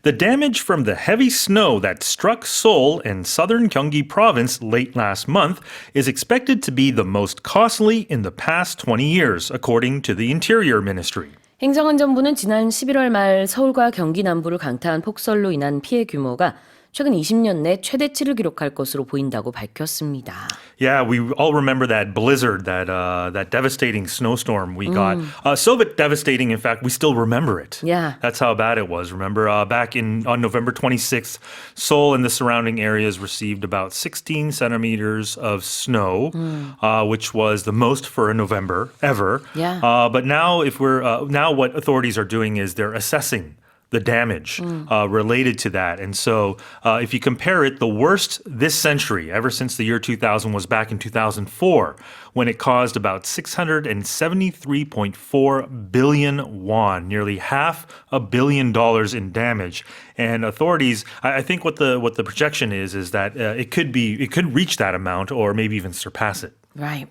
The damage from the heavy snow that struck Seoul and southern Gyeonggi province late last month is expected to be the most costly in the past 20 years, according to the Interior Ministry. 행정안전부는 지난 11월 말 서울과 경기 남부를 강타한 폭설로 인한 피해 규모가 최근 20년 내 최대치를 기록할 것으로 보인다고 밝혔습니다. Yeah, we all remember that blizzard, that devastating snowstorm we got. So devastating, in fact, we still remember it. Yeah. That's how bad it was. Remember, back on November 26th, Seoul and the surrounding areas received about 16 centimeters of snow, which was the most for a November ever. Yeah. But now, now what authorities are doing is they're assessing the damage related to that. And so if you compare it, the worst this century, ever since the year 2000, was back in 2004, when it caused about 673.4 billion won, nearly $500 million in damage. And authorities, I think what the projection is that it could reach that amount or maybe even surpass it. Right.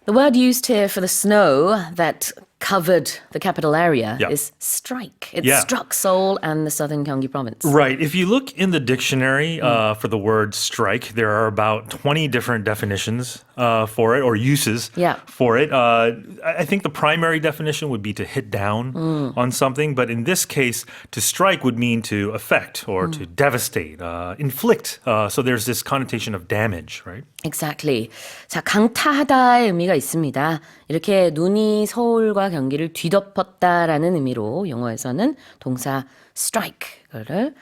The word used here for the snow that covered the capital area is strike. It struck Seoul and the southern Gyeonggi province. Right. If you look in the dictionary for the word strike, there are about 20 different definitions for it or uses for it. I think the primary definition would be to hit down on something. But in this case, to strike would mean to affect or to devastate, inflict. So there's this connotation of damage, right? Exactly. 자, 강타하다의 의미가 있습니다. 이렇게 눈이 서울과 경기를 뒤덮었다라는 의미로 영어에서는 동사 strike를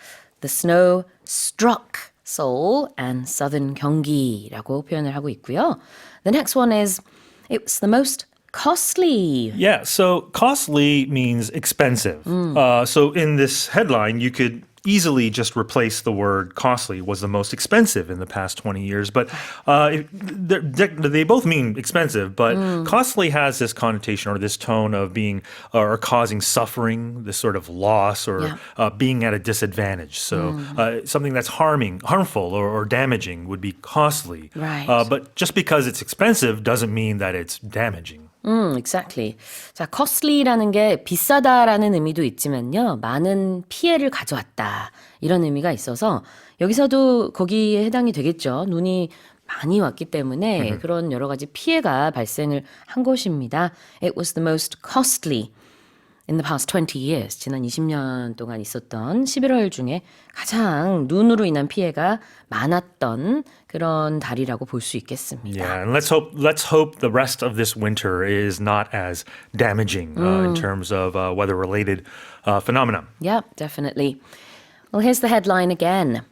the snow struck Seoul and southern Gyeonggi라고 표현을 하고 있고요. The next one is it's the most costly. Yeah, so costly means expensive. So in this headline, you could easily just replace the word costly was the most expensive in the past 20 years. But they both mean expensive, but costly has this connotation or this tone of being or causing suffering, this sort of loss or being at a disadvantage. So something that's harmful or damaging would be costly. Right. But just because it's expensive doesn't mean that it's damaging. Exactly. 자, costly라는 게 비싸다라는 의미도 있지만요. 많은 피해를 가져왔다. 이런 의미가 있어서 여기서도 거기에 해당이 되겠죠. 눈이 많이 왔기 때문에 그런 여러 가지 피해가 발생을 한 것입니다. It was the most costly in the past 20 years. 지난 20년 동안 있었던 11월 중에 가장 눈으로 인한 피해가 많았던 그런 달이라고 볼 수 있겠습니다. Yeah, and let's hope the rest of this winter is not as damaging in terms of weather-related phenomena. Yeah, definitely. Well, here's the headline again.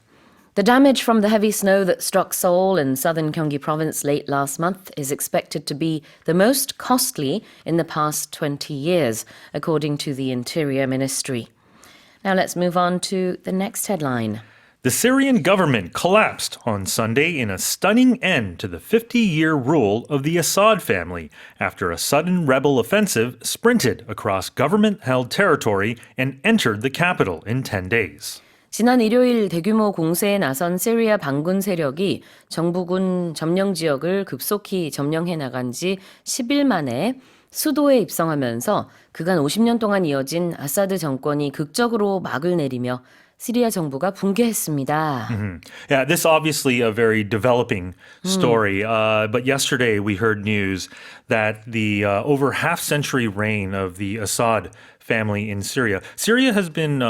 The damage from the heavy snow that struck Seoul and southern Gyeonggi province late last month is expected to be the most costly in the past 20 years, according to the Interior Ministry. Now let's move on to the next headline. The Syrian government collapsed on Sunday in a stunning end to the 50-year rule of the Assad family after a sudden rebel offensive sprinted across government-held territory and entered the capital in 10 days. 지난 일요일 대규모 공세에 나선 시리아 반군 세력이 정부군 점령 지역을 급속히 점령해 나간 지 10일 만에 수도에 입성하면서 그간 50년 동안 이어진 아사드 정권이 극적으로 막을 내리며 시리아 정부가 붕괴했습니다. Yeah, this obviously a very developing story. But yesterday we heard news that the over half-century reign of the Assad family in Syria. Syria has been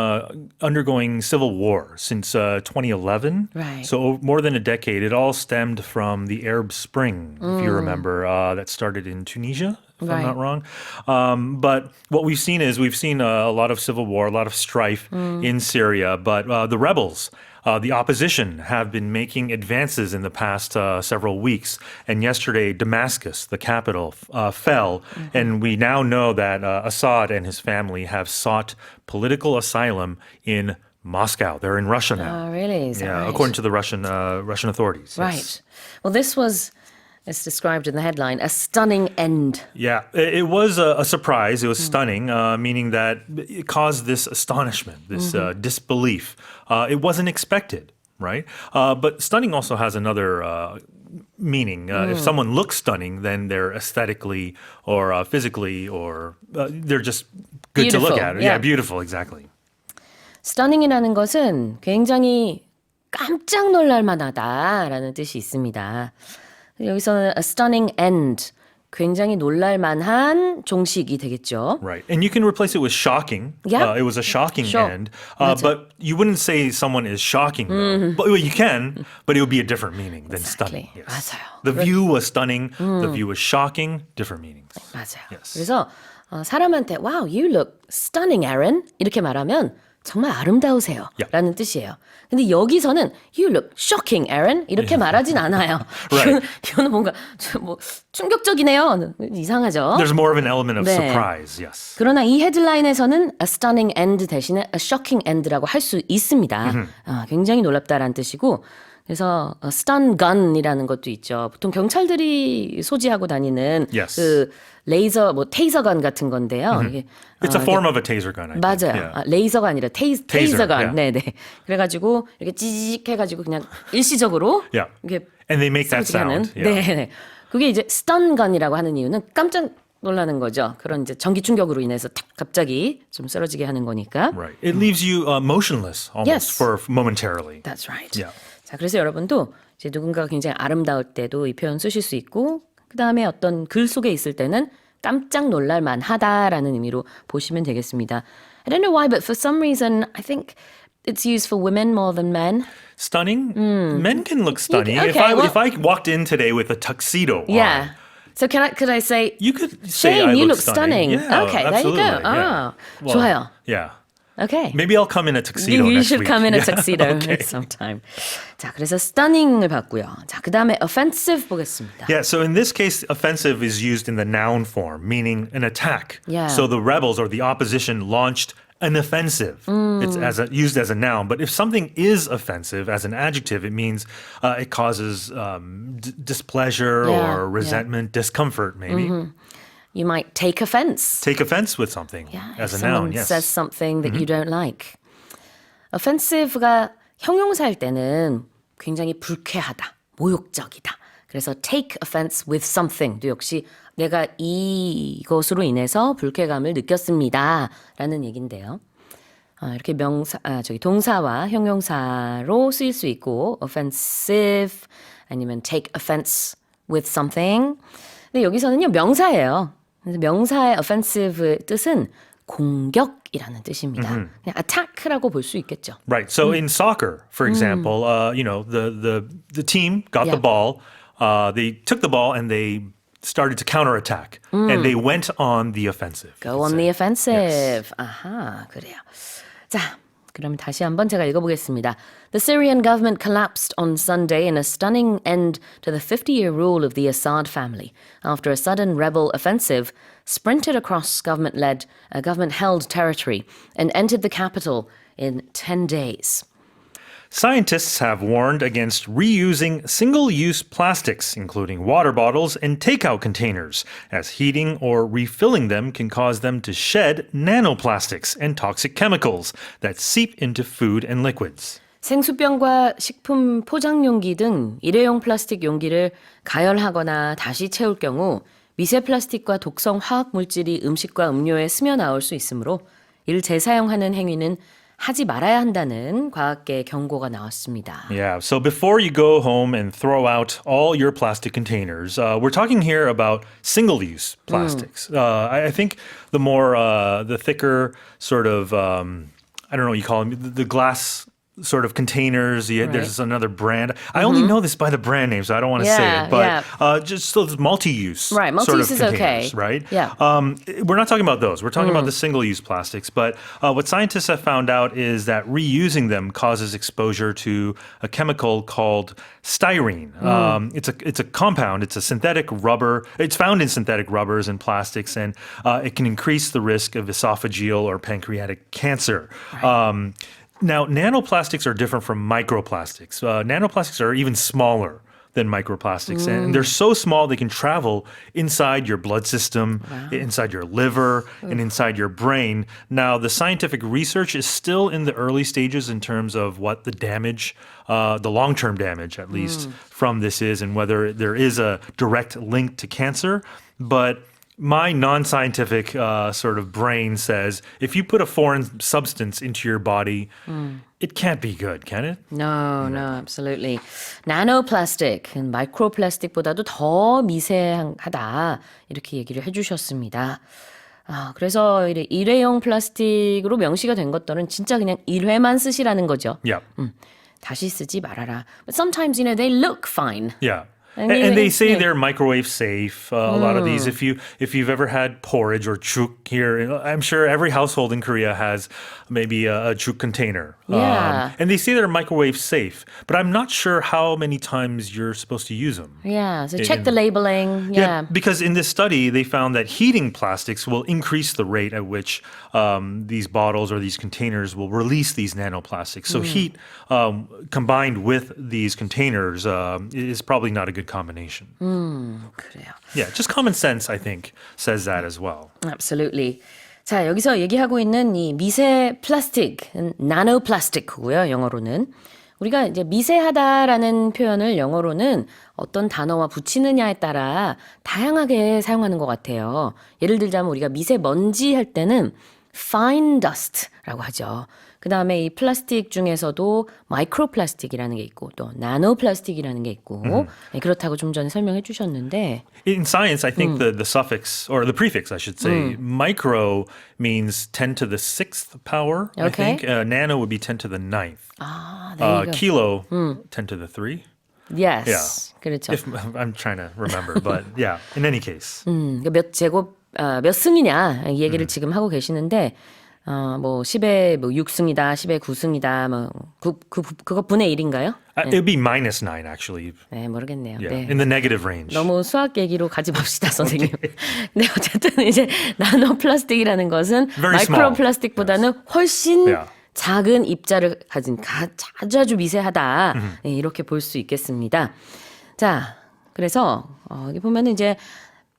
undergoing civil war since 2011. Right. So more than a decade. It all stemmed from the Arab Spring, if you remember, that started in Tunisia. If I'm not wrong. But what we've seen is a lot of civil war, a lot of strife in Syria. But the rebels, the opposition, have been making advances in the past several weeks. And yesterday, Damascus, the capital, fell. And we now know that Assad and his family have sought political asylum in Moscow. They're in Russia now. Oh, really? Is that right? According to the Russian authorities. Right. Yes. Well, this was, as described in the headline, a stunning end. Yeah, it was a surprise. It was stunning, meaning that it caused this astonishment, this disbelief. It wasn't expected, right? But stunning also has another meaning. If someone looks stunning, then they're aesthetically or physically or they're just good Beautiful, to look at. yeah. Yeah, beautiful, exactly. stunning이라는 것은 굉장히 깜짝 놀랄 만하다라는 뜻이 있습니다. 여기서는 a stunning end, 굉장히 놀랄 만한 종식이 되겠죠. Right. And you can replace it with shocking. Yeah. It was a shocking Sure. end. 맞아. But you wouldn't say someone is shocking, though. But well, you can, but it would be a different meaning than stunning. Exactly. Yes. 맞아요. The view was stunning. The view was shocking. Different meanings. 맞아요. Yes. 그래서 사람한테 wow, you look stunning, Aaron 이렇게 말하면 정말 아름다우세요 Yeah. 라는 뜻이에요. 근데 여기서는 you look shocking, Aaron 이렇게 말하진 않아요. Right. 이거는 뭔가 뭐 충격적이네요. 이상하죠. There's more of an element of 네. surprise. Yes. 그러나 이 헤드라인에서는 a stunning end 대신에 a shocking end라고 할 수 있습니다. 굉장히 놀랍다라는 뜻이고 그래서 stun gun이라는 것도 있죠. 보통 경찰들이 소지하고 다니는 Yes. 그 레이저 뭐 테이저건 같은 건데요. 이게 It's a form of a taser gun. I think. 맞아요. Yeah. 레이저가 아니라 테이저건. yeah. 네네. 그래가지고 이렇게 찌직 해가지고 그냥 일시적으로 Yeah. 이게 And they make that 쓰러지게 하는. sound. Yeah. 네. 그게 이제 stun-gun이라고 하는 이유는 깜짝 놀라는 거죠. 그런 이제 전기 충격으로 인해서 탁 갑자기 좀 쓰러지게 하는 거니까. Right. It leaves you motionless almost Yes. for momentarily. That's right. Yeah. 자, 그래서 여러분도 이제 누군가가 굉장히 아름다울 때도 이 표현 쓰실 수 있고, 그 다음에 어떤 글 속에 있을 때는 깜짝 놀랄 만하다라는 의미로 보시면 되겠습니다. I don't know why, but for some reason, I think it's used for women more than men. Stunning? Men can look stunning. okay, If I walked in today with a tuxedo Yeah. on, So could I say, you could say Shane, I you look look stunning. Yeah, Okay, there you go. absolutely, yeah. Well, 좋아요. Yeah. Okay. Maybe I'll come in a tuxedo You next should week. come in a Yeah, tuxedo okay. sometime. 자, 그래서 stunning을 봤고요. 자, 그 다음에 offensive 보겠습니다. Yeah, so in this case, offensive is used in the noun form, meaning an attack. Yeah. So the rebels or the opposition launched an offensive. It's used as a noun. But if something is offensive as an adjective, it means it causes displeasure Yeah, or resentment, discomfort, maybe. You might take offense. Take offense with something as a someone noun. Yes. says something that you don't like. offensive가 형용사일 때는 굉장히 불쾌하다, 모욕적이다. 그래서 take offense with something도 역시 내가 이것으로 인해서 불쾌감을 느꼈습니다라는 얘긴데요. 이렇게 동사와 형용사로 쓰일 수 있고 offensive 아니면 take offense with something. 근데 여기서는요 명사예요. 그래서 명사의 offensive 뜻은 공격이라는 뜻입니다. 그냥 attack라고 볼 수 있겠죠. Right. So in soccer, for example, the team got Yeah. the ball. They took the ball and they started to counterattack. And they went on the offensive. Go on the offensive. 아하, 그래요. 자, 그럼 다시 한번 제가 읽어보겠습니다. The Syrian government collapsed on Sunday in a stunning end to the 50-year rule of the Assad family after a sudden rebel offensive sprinted across government-held territory and entered the capital in 10 days. Scientists have warned against reusing single-use plastics, including water bottles and takeout containers, as heating or refilling them can cause them to shed nanoplastics and toxic chemicals that seep into food and liquids. 생수병과 식품 포장 용기 등 일회용 플라스틱 용기를 가열하거나 다시 채울 경우 미세 플라스틱과 독성 화학 물질이 음식과 음료에 스며 나올 수 있으므로 이를 재사용하는 행위는 하지 말아야 한다는 과학계 경고가 나왔습니다. Yeah, so before you go home and throw out all your plastic containers, we're talking here about single-use plastics. I think the thicker sort of, I don't know what you call them, the glass sort of containers. There's another brand. I only know this by the brand name, so I don't want to say Yeah, it. But just those multi-use Right, sort multi-use of is okay. containers, right? Yeah. We're not talking about those. We're talking about the single-use plastics. But what scientists have found out is that reusing them causes exposure to a chemical called styrene. It's a compound. It's a synthetic rubber. It's found in synthetic rubbers and plastics, and it can increase the risk of esophageal or pancreatic cancer. Right. Now, nanoplastics are different from microplastics. Nanoplastics are even smaller than microplastics. And they're so small they can travel inside your blood system, inside your liver, and inside your brain. Now, the scientific research is still in the early stages in terms of what the damage, the long-term damage at least, from this is and whether there is a direct link to cancer. But My non-scientific sort of brain says if you put a foreign substance into your body, it can't be good, can it? No, no, absolutely. 나노플라스틱은 마이크로플라스틱보다도 더 미세하다 이렇게 얘기를 해주셨습니다. 그래서 일회용 플라스틱으로 명시가 된 것들은 진짜 그냥 1회만 쓰시라는 거죠. Yeah. 다시 쓰지 말아라. But sometimes, they look fine. Yeah. And And they even- say yeah. they're microwave safe. A lot of these, if you've ever had porridge or chuk here, I'm sure every household in Korea has maybe a chuk container. Yeah. And they say they're microwave safe, but I'm not sure how many times you're supposed to use them. Yeah, so check the labeling. Yeah. Because in this study, they found that heating plastics will increase the rate at which these bottles or these containers will release these nanoplastics. So heat combined with these containers is probably not a good combination. 그래요. Yeah, just common sense, I think, says that as well. Absolutely. 자, 여기서 얘기하고 있는 이 미세 플라스틱은 나노플라스틱이고요, 영어로는. 우리가 이제 미세하다라는 표현을 영어로는 어떤 단어와 붙이느냐에 따라 다양하게 사용하는 것 같아요. 예를 들자면 우리가 미세먼지 할 때는 fine dust라고 하죠. 그 다음에 이 플라스틱 중에서도 마이크로 플라스틱이라는 게 있고 또 나노 플라스틱이라는 게 있고 네, 그렇다고 좀 전에 설명해 주셨는데 In science, I think the suffix, or the prefix, I should say, micro means 10 to the 6th power, I Okay. think. Nano would be 10 to the 9th. there you go. Kilo, 10 to the 3. Yes. Yeah. 그렇죠. If I'm trying to remember, but yeah, in any case. 그러니까 몇 제곱 몇 승이냐 이 얘기를 지금 하고 계시는데 뭐 10에 뭐 6승이다, 10에 9승이다, 뭐 그거 분의 1인가요? It would be -9, actually. 네, 모르겠네요. Yeah, 네. in the negative range. 너무 수학 얘기로 가지 맙시다, 선생님. 네, 어쨌든 이제 나노 플라스틱이라는 것은 Very 마이크로 small. 플라스틱보다는 훨씬 Yeah. 작은 입자를 가진 아주 미세하다. 네, 이렇게 볼 수 있겠습니다. 자, 그래서 여기 보면은 이제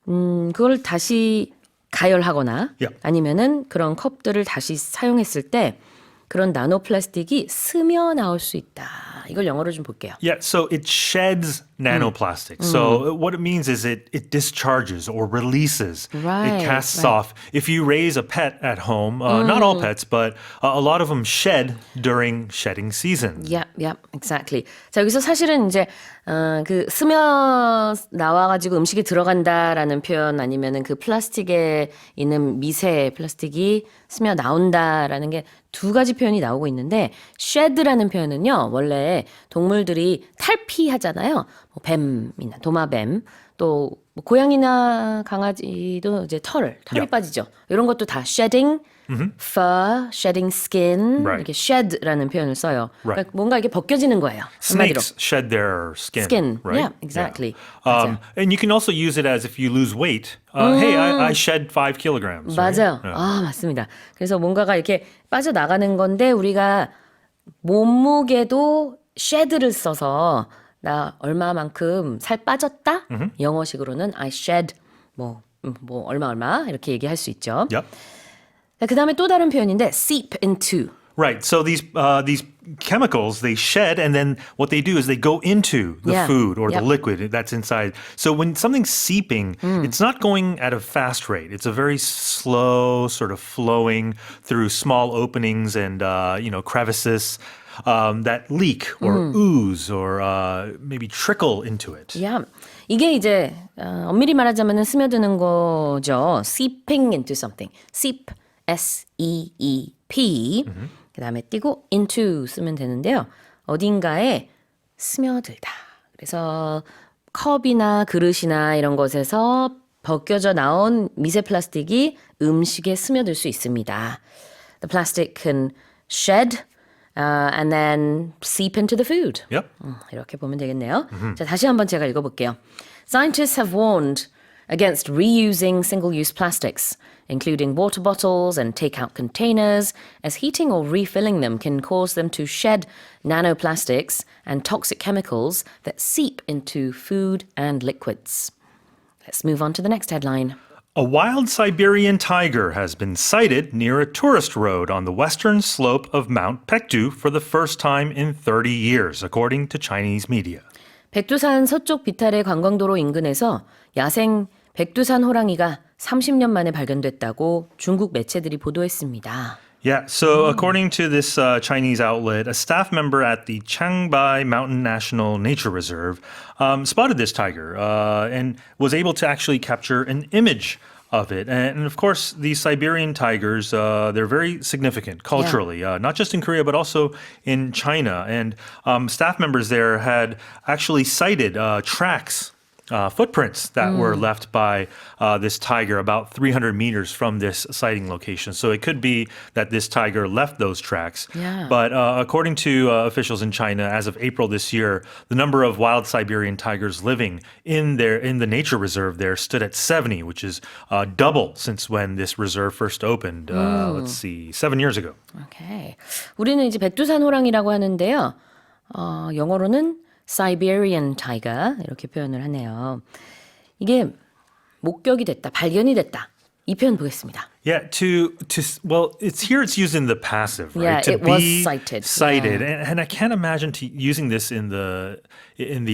그걸 다시 가열하거나 Yeah. 아니면은 그런 컵들을 다시 사용했을 때 그런 나노 플라스틱이 스며 나올 수 있다. 이걸 영어로 좀 볼게요. Yeah, so it sheds nanoplastic. So what it means is it discharges or releases. Right, It casts right. off. If you raise a pet at home, not all pets, but a lot of them shed during shedding season. Yep, exactly. 자, 여기서 사실은 이제 그 스며 나와가지고 음식에 들어간다라는 표현 아니면은 그 플라스틱에 있는 미세 플라스틱이 스며 나온다라는 게 두 가지 표현이 나오고 있는데 shed라는 표현은요 원래 동물들이 탈피하잖아요. 뭐 뱀이나 도마뱀 또 뭐 고양이나 강아지도 이제 털이 Yeah. 빠지죠. 이런 것도 다 shedding fur, shedding skin Right. 이렇게 shed라는 표현을 써요. Right. 그러니까 뭔가 이게 벗겨지는 거예요. 한마디로. Snakes shed their skin. Skin. Right? Yeah, exactly. Yeah. And you can also use it as if you lose weight. Hey, I shed 5 kilograms. right? 맞아요. Yeah. 맞습니다. 그래서 뭔가가 이렇게 빠져나가는 건데 우리가 몸무게도 shed를 써서 나 얼마만큼 살 빠졌다? 영어식으로는 I shed 뭐 얼마 이렇게 얘기할 수 있죠. Yep. 그 다음에 또 다른 표현인데 seep into. Right. So these chemicals they shed, and then what they do is they go into the Yeah. food or Yep. the liquid that's inside. So when something's seeping, it's not going at a fast rate. It's a very slow sort of flowing through small openings and crevices that leak or ooze or maybe trickle into it. Yeah. 이게 이제 엄밀히 말하자면 스며드는 거죠. seeping into something. seep, S-E-E-P. 그다음에 띄고 into 쓰면 되는데요. 어딘가에 스며들다. 그래서 컵이나 그릇이나 이런 것에서 벗겨져 나온 미세 플라스틱이 음식에 스며들 수 있습니다. The plastic can shed and then seep into the food. Yep. 이렇게 보면 되겠네요. 자, 다시 한번 제가 읽어볼게요. Scientists have warned against reusing single-use plastics, including water bottles and take-out containers, as heating or refilling them can cause them to shed nanoplastics and toxic chemicals that seep into food and liquids. Let's move on to the next headline. A wild Siberian tiger has been sighted near a tourist road on the western slope of Mount Pektu for the first time in 30 years, according to Chinese media. 백두산 서쪽 비탈의 관광도로 인근에서 야생 백두산 호랑이가 30년 만에 발견됐다고 중국 매체들이 보도했습니다. Yeah, so according to this Chinese outlet, a staff member at the Changbai Mountain National Nature Reserve spotted this tiger and was able to actually capture an image of it. And of course, these Siberian tigers, they're very significant culturally, not just in Korea, but also in China. And staff members there had actually cited tracks. Footprints that were left by this tiger about 300 meters from this sighting location. So it could be that this tiger left those tracks. Yeah. But according to officials in China, as of April this year, the number of wild Siberian tigers living in the nature reserve there stood at 70, which is double since when this reserve first opened. Let's see, 7 years ago. 오케이. 우리는 이제 백두산 호랑이라고 하는데요. 영어로는 Siberian tiger 이렇게 표현을 하네요. 이게 목격이 됐다, 발견이 됐다. 이 표현 보겠습니다. Yeah, well, it's used in the passive, right? Yeah, to it be was cited. cited, Yeah. and I can't imagine using this in the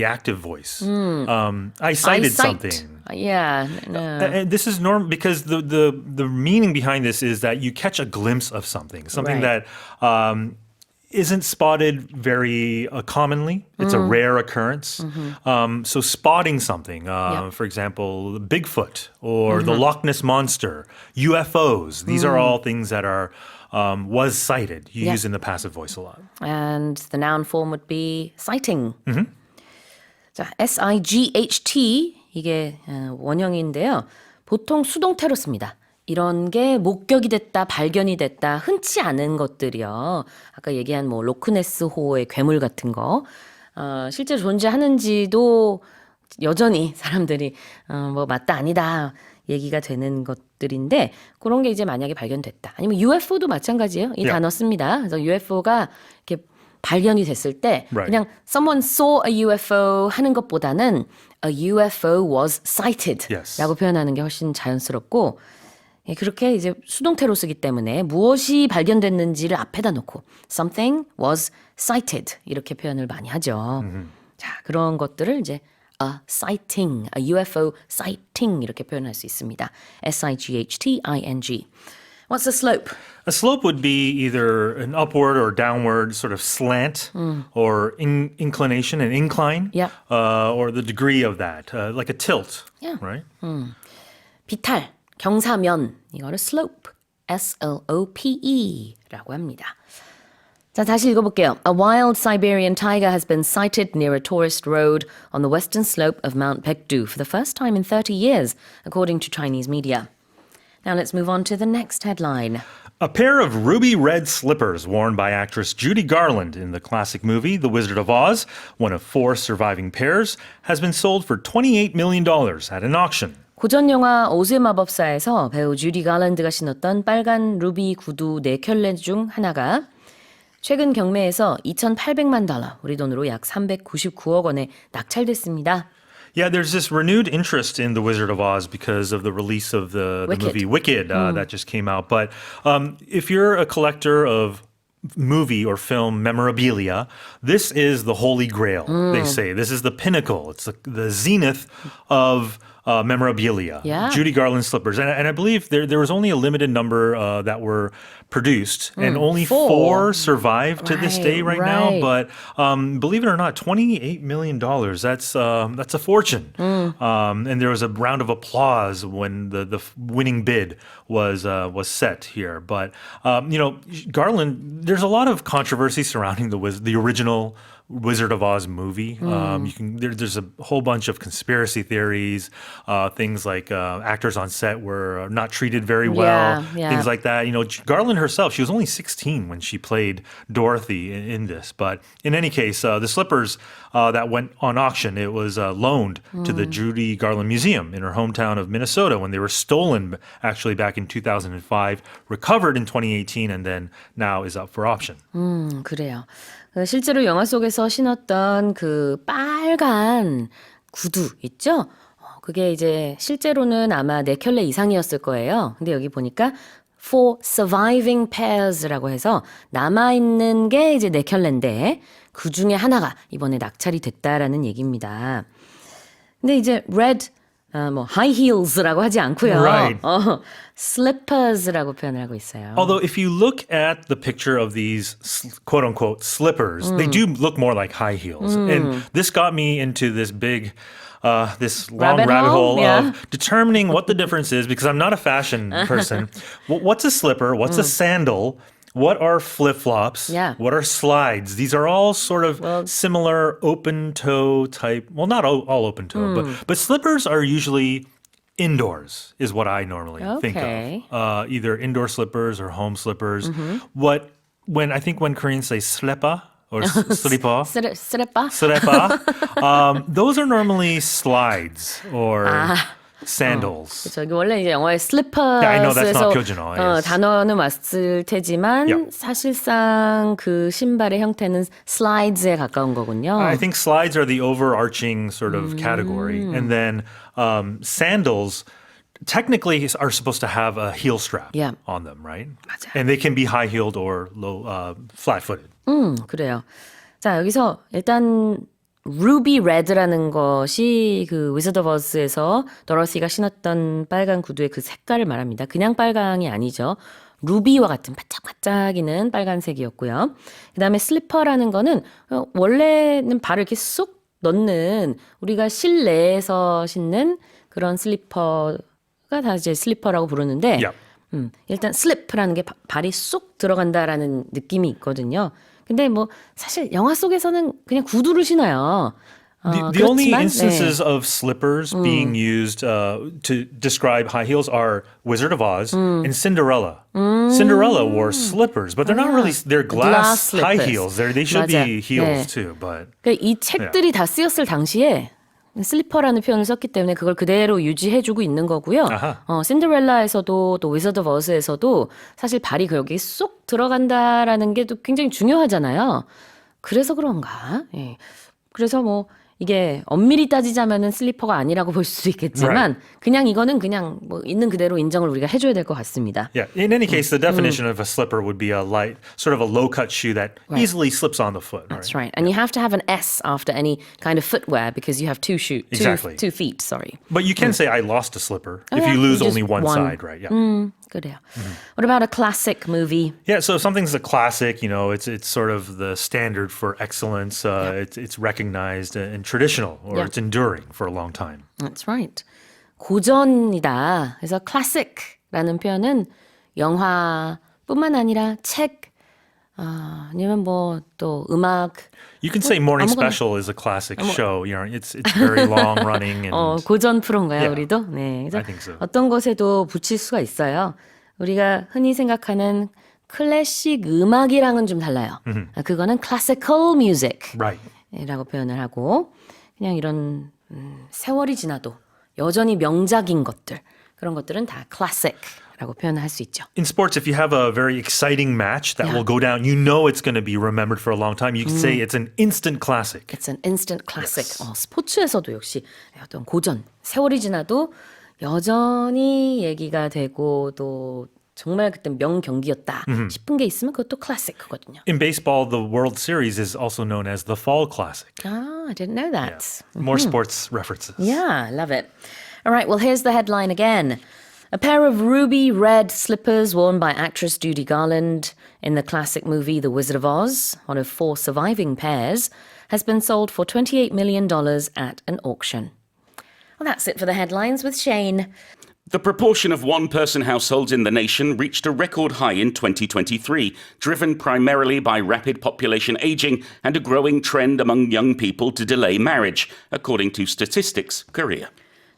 active voice. I cited something. Yeah, no. And this is normal because the meaning behind this is that you catch a glimpse of something Right. that isn't spotted very commonly. It's a rare occurrence. So spotting something, for example, Bigfoot or the Loch Ness Monster, UFOs, these are all things that are was cited. You use in the passive voice a lot. And the noun form would be sighting. 자, SIGHT 이게 원형인데요. 보통 수동태로 씁니다. 이런 게 목격이 됐다, 발견이 됐다, 흔치 않은 것들이요. 아까 얘기한 뭐 로크네스호의 괴물 같은 거 실제로 존재하는지도 여전히 사람들이 뭐 맞다 아니다 얘기가 되는 것들인데 그런 게 이제 만약에 발견됐다. 아니면 UFO도 마찬가지예요. 이 Yeah. 단어 씁니다. 그래서 UFO가 이렇게 발견이 됐을 때 Right. 그냥 someone saw a UFO 하는 것보다는 a UFO was sighted Yes. 라고 표현하는 게 훨씬 자연스럽고 예, 그렇게 이제 수동태로 쓰기 때문에 무엇이 발견됐는지를 앞에다 놓고 something was sighted 이렇게 표현을 많이 하죠. 자, 그런 것들을 이제 a sighting, a UFO sighting 이렇게 표현할 수 있습니다. SIGHTING. What's the slope? A slope would be either an upward or downward sort of slant or inclination, an incline, Yeah. or the degree of that, like a tilt, Yeah. right? 비탈, 경사면 이거를 slope, SLOPE라고 합니다. 자, 다시 읽어볼게요. A wild Siberian tiger has been sighted near a tourist road on the western slope of Mount Baekdu for the first time in 30 years, according to Chinese media. Now let's move on to the next headline. A pair of ruby red slippers worn by actress Judy Garland in the classic movie The Wizard of Oz, one of 4 surviving pairs, has been sold for $28 million at an auction. 고전 영화 오즈의 마법사에서 배우 주디 가랜드가 신었던 빨간 루비 구두 4켤레 중 하나가 최근 경매에서 2,800만 달러, 우리 돈으로 약 399억 원에 낙찰됐습니다. Yeah, there's this renewed interest in The Wizard of Oz because of the release of the Wicked. movie Wicked that just came out. But if you're a collector of movie or film memorabilia, this is the holy grail, they say. This is the pinnacle. It's the zenith of memorabilia. Yeah. Judy Garland slippers. And I believe there was only a limited number that were produced, and only 4 survive to this day right now. But believe it or not, $28 million, that's a fortune. And there was a round of applause when the winning bid was set here. But, Garland, there's a lot of controversy surrounding the original Wizard of Oz movie. There's a whole bunch of conspiracy theories, things like actors on set were not treated very well, Yeah. things like that. Garland herself, she was only 16 when she played Dorothy in this. But in any case, the slippers that went on auction, it was loaned to the Judy Garland Museum in her hometown of Minnesota when they were stolen actually back in 2005, recovered in 2018, and then now is up for auction. 그래요. 실제로 영화 속에서 신었던 그 빨간 구두 있죠? 그게 이제 실제로는 아마 4켤레 이상이었을 거예요. 근데 여기 보니까 for surviving pairs라고 해서 남아있는 게 이제 4켤레인데 그 중에 하나가 이번에 낙찰이 됐다라는 얘기입니다. 근데 이제 red 뭐 high heels라고 하지 않고요. Right. slippers라고 표현을 하고 있어요. Although if you look at the picture of these quote unquote slippers, they do look more like high heels. And this got me into this big this long rabbit hole Yeah. of determining what the difference is because I'm not a fashion person. What's a slipper? What's a sandal? What are flip-flops? Yeah. What are slides? These are all sort of similar open-toe type. Well, not all open-toe, but slippers are usually indoors is what I normally think Okay. of. Either indoor slippers or home slippers. When Koreans say slepa or slipper, 쓰레빠? slepa, those are normally slides or sandals. 저기 원래 이제 영어에 I know that's 슬리퍼스에서 not 표준어, yes. 단어는 왔을 테지만 Yeah. 사실상 그 신발의 형태는 슬라이드에 가까운 거군요. I think slides are the overarching sort of category. And then sandals technically are supposed to have a heel strap Yeah. on them, right? 맞아요. And they can be high-heeled or low, flat-footed. 그래요. 자, 여기서 일단 Ruby Red라는 것이 그 위저드 오브 어즈에서 도로시가 신었던 빨간 구두의 그 색깔을 말합니다. 그냥 빨강이 아니죠. 루비와 같은 반짝반짝이는 빨간색이었고요. 그다음에 슬리퍼라는 거는 원래는 발을 이렇게 쏙 넣는 우리가 실내에서 신는 그런 슬리퍼가 다 이제 슬리퍼라고 부르는데 Yeah. 일단 슬립라는 게 발이 쏙 들어간다라는 느낌이 있거든요. 근데 뭐 사실 영화 속에서는 그냥 구두를 신어요. The only 그렇지만, instances 네. of slippers being used to describe high heels are Wizard of Oz and Cinderella. Cinderella wore slippers, but they're not really, they're glass high slippers. heels. They should 맞아. be heels 네. too, but 그러니까 이 책들이 다 쓰였을 당시에 슬리퍼라는 표현을 썼기 때문에 그걸 그대로 유지해주고 있는 거고요. 아하. 신데렐라에서도 또 위저드 오브 어즈에서도 사실 발이 여기 쏙 들어간다라는 게 또 굉장히 중요하잖아요. 그래서 그런가? 예. 그래서 뭐 이게 엄밀히 따지자면은 슬리퍼가 아니라고 볼 수도 있겠지만 그냥 이거는 그냥 뭐 있는 그대로 인정을 우리가 해줘야 될 것 같습니다. yeah. In any case, the definition of a slipper would be a light, sort of a low-cut shoe that easily slips on the foot. That's right. And you have to have an S after any kind of footwear because you have two Exactly. two feet, sorry. But you can say I lost a slipper if yeah, you lose you just only one one. side, right? Yeah. 그래요. What about a classic movie? Yeah, so if something's a classic, it's sort of the standard for excellence. It's recognized and traditional, or it's enduring for a long time. That's right. 고전이다. 그래서 classic라는 표현은 영화뿐만 아니라 책, 아니면 뭐 또 음악, You can say Morning 아무거나. Special is a classic show. It's very long running and 고전 프로인가요, Yeah. 우리도? 네. 그래서 I think so. 어떤 것에도 붙일 수가 있어요. 우리가 흔히 생각하는 클래식 음악이랑은 좀 달라요. 그거는 classical music. right. 라고 표현을 하고 그냥 이런 세월이 지나도 여전히 명작인 것들 그런 것들은 다 classic라고 표현을 할 수 있죠. In sports, if you have a very exciting match that Yeah. will go down, it's going to be remembered for a long time. You can say it's an instant classic. It's an instant classic. 스포츠에서도 역시 어떤 고전 세월이 지나도 여전히 얘기가 되고 또 정말 그때 명경기였다 싶은 게 있으면 그것도 classic거든요. In baseball, the World Series is also known as the Fall Classic. I didn't know that. More sports references. Yeah, I love it. All right, well, here's the headline again. A pair of ruby red slippers worn by actress Judy Garland in the classic movie The Wizard of Oz, one of 4 surviving pairs, has been sold for $28 million at an auction. Well, that's it for the headlines with Shane. The proportion of one-person households in the nation reached a record high in 2023, driven primarily by rapid population aging and a growing trend among young people to delay marriage, according to Statistics Korea.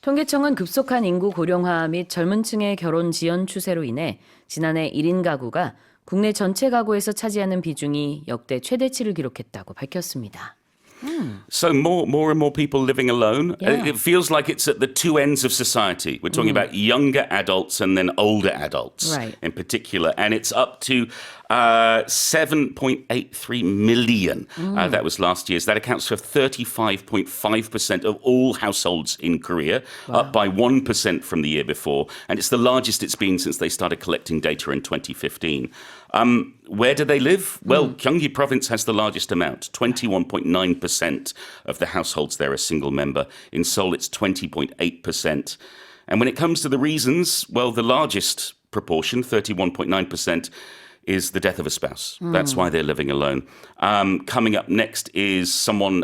통계청은 급속한 인구 고령화 및 젊은 층의 결혼 지연 추세로 인해 지난해 1인 가구가 국내 전체 가구에서 차지하는 비중이 역대 최대치를 기록했다고 밝혔습니다. So more and more people living alone. Yeah. It feels like it's at the two ends of society. We're talking about younger adults and then older adults Right. in particular. And it's up to 7.83 million. That was last year's. That accounts for 35.5% of all households in Korea, up by 1% from the year before. And it's the largest it's been since they started collecting data in 2015. Where do they live? Well, Gyeonggi province has the largest amount. 21.9% of the households there are single member. In Seoul, it's 20.8%. And when it comes to the reasons, well, the largest proportion, 31.9%, is the death of a spouse. That's why they're living alone. Coming up next is someone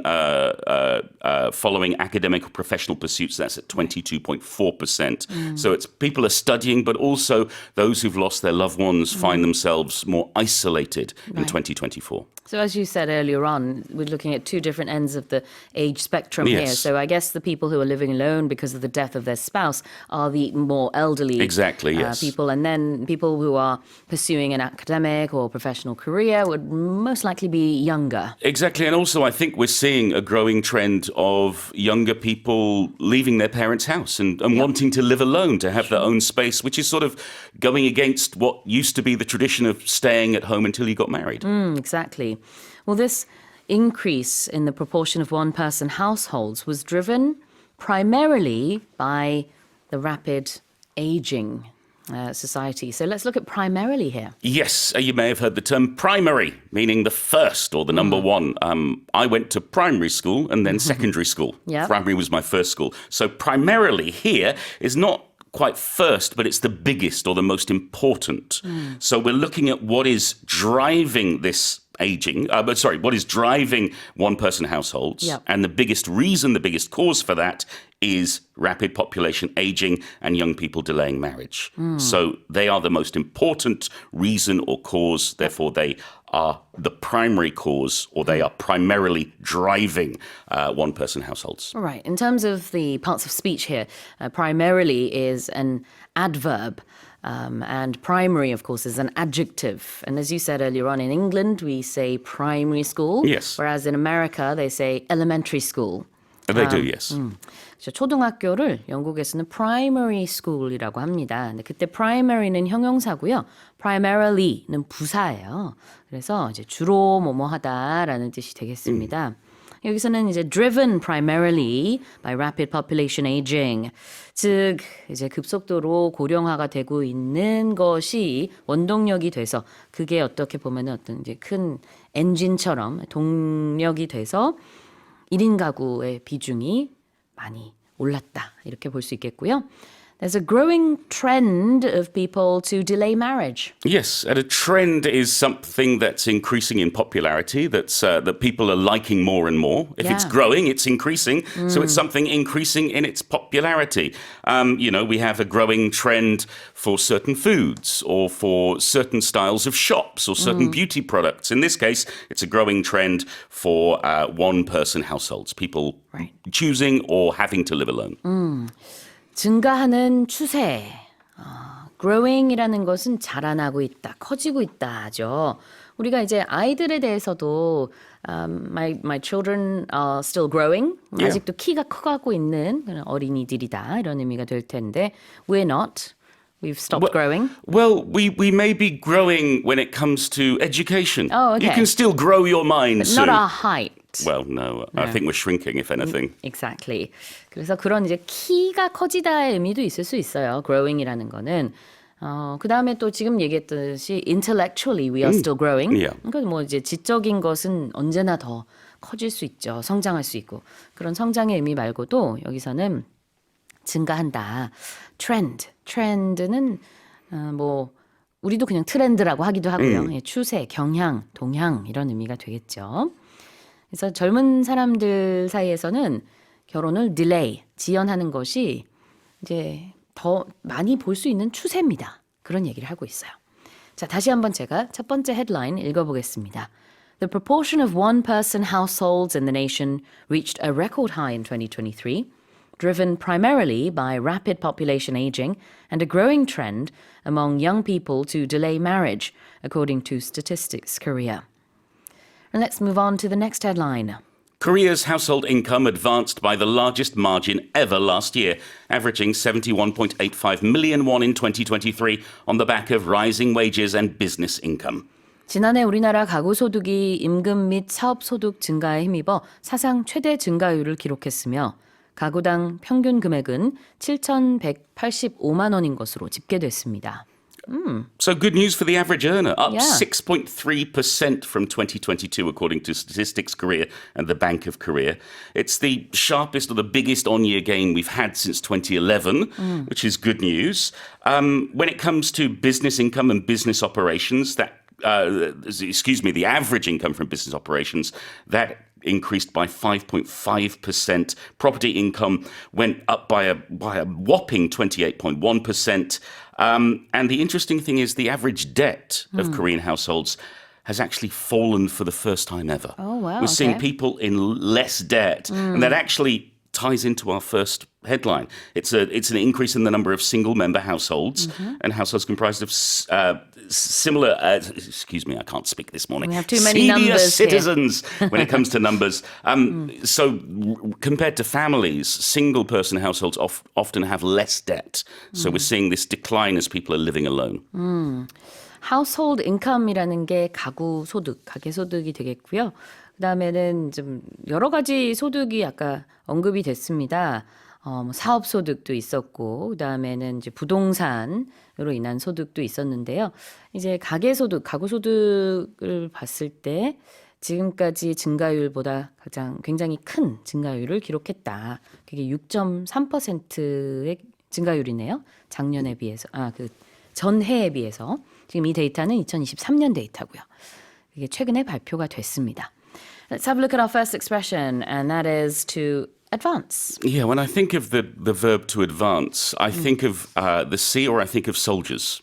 following academic or professional pursuits. That's at 22.4%. So it's people are studying, but also those who've lost their loved ones find themselves more isolated in 2024. So as you said earlier on, we're looking at two different ends of the age spectrum here. Yes. So I guess the people who are living alone because of the death of their spouse are the more elderly Exactly, yes. people. And then people who are pursuing an academic or professional career would most likely be younger. Exactly. And also, I think we're seeing a growing trend of younger people leaving their parents' house and wanting to live alone, to have their own space, which is sort of going against what used to be the tradition of staying at home until you got married. Exactly. Well, this increase in the proportion of one-person households was driven primarily by the rapid aging society. So let's look at primarily here. Yes, you may have heard the term primary, meaning the first or the number one. I went to primary school and then secondary school. Yeah. Primary was my first school. So primarily here is not quite first, but it's the biggest or the most important. So we're looking at what is driving this aging, what is driving one-person households. Yep. And the biggest reason, the biggest cause for that is rapid population aging and young people delaying marriage. So they are the most important reason or cause. Therefore, they are the primary cause, or they are primarily driving one-person households. All right. In terms of the parts of speech here, primarily is an adverb. And primary, of course, is an adjective. And as you said earlier on, in England, we say primary school. Yes. Whereas in America, they say elementary school. They do, yes. 초등학교를 영국에서는 primary school이라고 합니다. 근데 그때 primary는 형용사고요. primary는 부사예요. 그래서 이제 주로 뭐뭐 하다라는 뜻이 되겠습니다. 여기서는 이제 driven primarily by rapid population aging. 즉 이제 급속도로 고령화가 되고 있는 것이 원동력이 돼서 그게 어떻게 보면은 어떤 이제 큰 엔진처럼 동력이 돼서 1인 가구의 비중이 많이 올랐다. 이렇게 볼 수 있겠고요. There's a growing trend of people to delay marriage. Yes, and a trend is something that's increasing in popularity, that people are liking more and more. If it's Yeah. growing, it's increasing. So it's something increasing in its popularity. We have a growing trend for certain foods or for certain styles of shops or certain beauty products. In this case, it's a growing trend for one-person households, people Right. choosing or having to live alone. 증가하는 추세. growing이라는 것은 자라나고 있다, 커지고 있다죠. 우리가 이제 아이들에 대해서도 my children are still growing. Yeah. 아직도 키가 커가고 있는 그런 어린이들이다 이런 의미가 될 텐데 we're not. We've stopped growing. Well, we may be growing when it comes to education. Oh, okay. You can still grow your mind Not soon. our height. Well, no, I think we're shrinking, if anything. Exactly. 그래서 그런 이제 키가 커지다의 의미도 있을 수 있어요. growing이라는 거는. 그 다음에 또 지금 얘기했듯이 intellectually we are still growing. Yeah. 그러니까 뭐 이제 지적인 것은 언제나 더 커질 수 있죠. 성장할 수 있고. 그런 성장의 의미 말고도 여기서는 증가한다. 트렌드는 뭐 우리도 그냥 트렌드라고 하기도 하고요. 예, 추세, 경향, 동향 이런 의미가 되겠죠. 그래서 젊은 사람들 사이에서는 결혼을 딜레이, 지연하는 것이 이제 더 많이 볼 수 있는 추세입니다. 그런 얘기를 하고 있어요. 자, 다시 한번 제가 첫 번째 헤드라인 읽어보겠습니다. The proportion of one-person households in the nation reached a record high in 2023, driven primarily by rapid population aging and a growing trend among young people to delay marriage, according to Statistics Korea. And let's move on to the next headline. Korea's household income advanced by the largest margin ever last year, averaging 71.85 million won in 2023 on the back of rising wages and business income. 지난해 우리나라 가구 소득이 임금 및 사업 소득 증가에 힘입어 사상 최대 증가율을 기록했으며 가구당 평균 금액은 7,185만 원인 것으로 집계됐습니다. So good news for the average earner, up Yeah. 6.3% from 2022, according to Statistics Korea and the Bank of Korea. It's the sharpest or the biggest on-year gain we've had since 2011, which is good news. When it comes to business income and business operations, the average income from business operations, that increased by 5.5%. Property income went up by a whopping 28.1%. And the interesting thing is the average debt of Korean households has actually fallen for the first time ever. Oh, wow, We're seeing okay. people in less debt. And that actually ties into our first headline. It's an increase in the number of single-member households and households comprised of similar, excuse me, I can't speak this morning. We have too many senior numbers here. citizens when it comes to numbers. So compared to families, single-person households often have less debt. So we're seeing this decline as people are living alone. household income이라는 게 가구 소득, 가계 소득이 되겠고요. 그다음에는 좀 여러 가지 소득이 아까 언급이 됐습니다. 뭐 사업 소득도 있었고, 그다음에는 이제 부동산으로 인한 소득도 있었는데요. 이제 가계 소득, 가구 소득을 봤을 때 지금까지 증가율보다 굉장히 큰 증가율을 기록했다. 그게 6.3%의 증가율이네요. 작년에 비해서, 그 전해에 비해서. 지금 이 데이터는 2023년 데이터고요. 이게 최근에 발표가 됐습니다. Let's have a look at our first expression, and that is to advance. Yeah, when I think of the verb to advance, I think of the sea or I think of soldiers.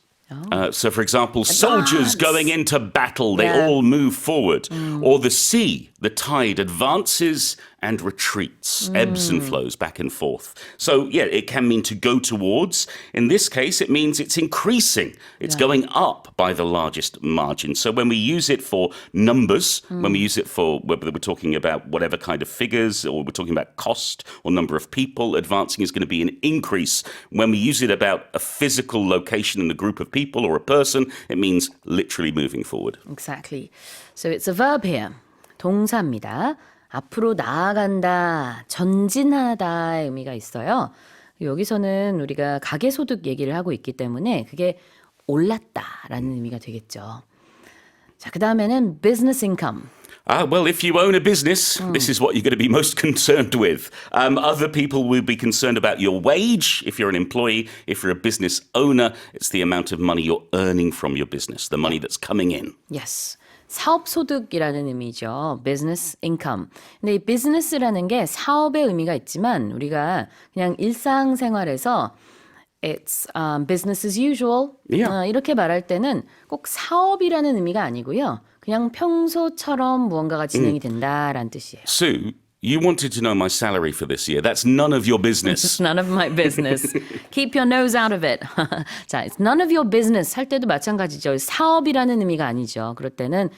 So, for example, soldiers going into battle, they Yeah. all move forward. Or the sea, the tide advances and retreats, ebbs and flows back and forth. So, yeah, it can mean to go towards. In this case, it means it's increasing. It's going up by the largest margin. So when we use it for numbers, when we use it for whether we're talking about whatever kind of figures or we're talking about cost or number of people, advancing is going to be an increase. When we use it about a physical location and a group of people or a person, it means literally moving forward. Exactly. So it's a verb here. 동사입니다. 앞으로 나아간다, 전진하다의 의미가 있어요. 여기서는 우리가 가계소득 얘기를 하고 있기 때문에 그게 올랐다라는 의미가 되겠죠. 자, 그 다음에는 business income. Well, if you own a business, this is what you're going to be most concerned with. Other people will be concerned about your wage if you're an employee. If you're a business owner, it's the amount of money you're earning from your business, the money that's coming in. Yes. 사업 소득이라는 의미죠. business income. 근데 이 business라는 게 사업의 의미가 있지만 우리가 그냥 일상생활에서 it's business as usual. Yeah. 이렇게 말할 때는 꼭 사업이라는 의미가 아니고요. 그냥 평소처럼 무언가가 진행이 된다라는 뜻이에요. Sue, you wanted to know my salary for this year. That's none of your business. It's none of my business. Keep your nose out of it. 자, it's none of your business 할 때도 마찬가지죠. 사업이라는 의미가 아니죠. 그럴 때는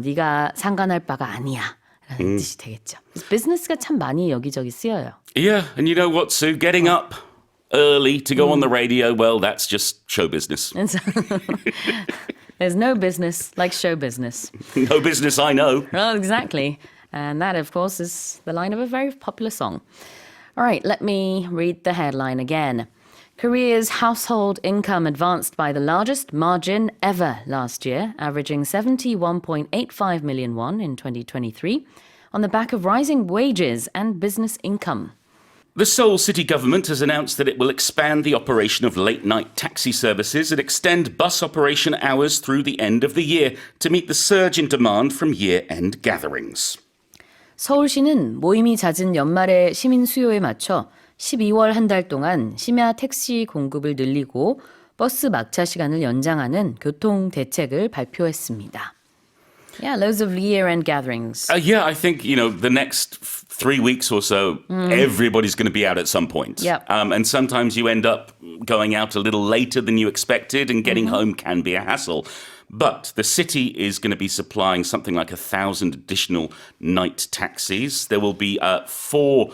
네가 상관할 바가 아니야 라는 뜻이 되겠죠. business가 참 많이 여기저기 쓰여요. Yeah, and you know what, Sue? Getting up early to go on the radio, well, that's just show business. And so, there's no business like show business. No business I know. Well, exactly. And that, of course, is the line of a very popular song. All right, let me read the headline again. Korea's household income advanced by the largest margin ever last year, averaging 71.85 million won in 2023, on the back of rising wages and business income. The Seoul city government has announced that it will expand the operation of late-night taxi services and extend bus operation hours through the end of the year to meet the surge in demand from year-end gatherings. 서울시는 모임이 잦은 연말의 시민 수요에 맞춰 12월 한 달 동안 심야 택시 공급을 늘리고 버스 막차 시간을 연장하는 교통 대책을 발표했습니다. Yeah, loads of year-end gatherings. Yeah, I think, the next 3 weeks or so, everybody's going to be out at some point. Yep. And sometimes you end up going out a little later than you expected and getting home can be a hassle. But the city is going to be supplying something like 1,000 additional night taxis. There will be 4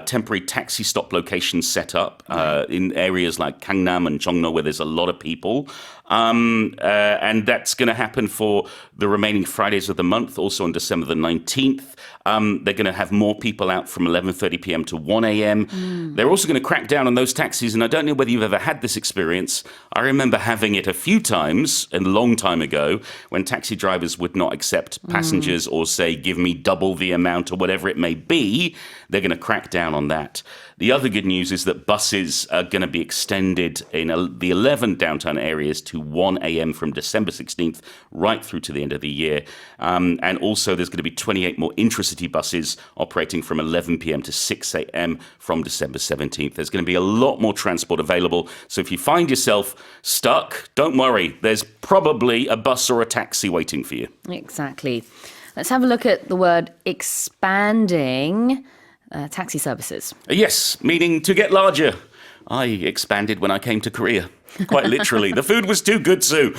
temporary taxi stop locations set up in areas like Gangnam and Jongno where there's a lot of people. And that's going to happen for the remaining Fridays of the month, also on December the 19th. They're going to have more people out from 11:30 p.m. to 1 a.m. They're also going to crack down on those taxis, and I don't know whether you've ever had this experience. I remember having it a few times, a long time ago, when taxi drivers would not accept passengers or say, give me double the amount or whatever it may be. They're going to crack down on that. The other good news is that buses are going to be extended in the 11 downtown areas to 1 a.m. from December 16th right through to the end of the year. And also there's going to be 28 more intracity buses operating from 11 p.m. to 6 a.m. from December 17th. There's going to be a lot more transport available. So if you find yourself stuck, don't worry. There's probably a bus or a taxi waiting for you. Exactly. Let's have a look at the word expanding taxi services. Yes, meaning to get larger. I expanded when I came to Korea. Quite literally. The food was too good, Sue.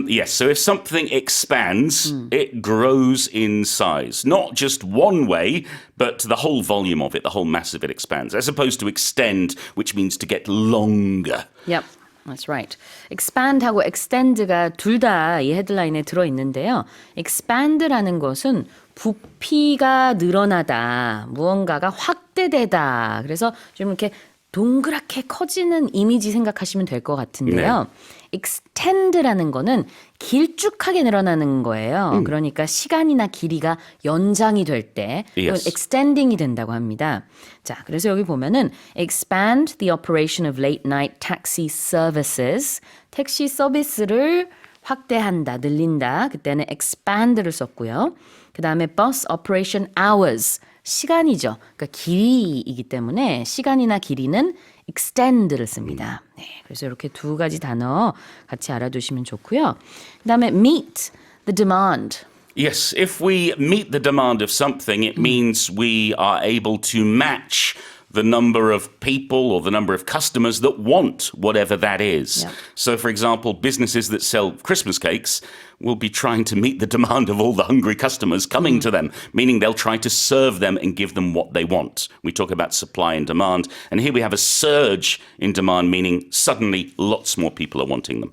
Yes, so if something expands, it grows in size. Not just one way, but the whole volume of it, the whole mass of it expands. As opposed to extend, which means to get longer. Yep. That's right. expand하고 extend가 둘 다 이 헤드라인에 들어있는데요. expand라는 것은 부피가 늘어나다, 무언가가 확대되다. 그래서 좀 이렇게 동그랗게 커지는 이미지 생각하시면 될 것 같은데요. extend라는 거는 길쭉하게 늘어나는 거예요. 그러니까 시간이나 길이가 연장이 될 때 Yes. extending이 된다고 합니다. 자, 그래서 여기 보면은 expand the operation of late night taxi services. 택시 서비스를 확대한다, 늘린다. 그때는 expand를 썼고요. 그 다음에 bus operation hours. 시간이죠. 그러니까 길이이기 때문에 시간이나 길이는 extend를 씁니다. 네, 그래서 이렇게 두 가지 단어 같이 알아두시면 좋고요. 그다음에 meet the demand. Yes, if we meet the demand of something, it means we are able to match the number of people or the number of customers that want whatever that is. Yeah. So, for example, businesses that sell Christmas cakes will be trying to meet the demand of all the hungry customers coming to them, meaning they'll try to serve them and give them what they want. We talk about supply and demand, and here we have a surge in demand, meaning suddenly lots more people are wanting them.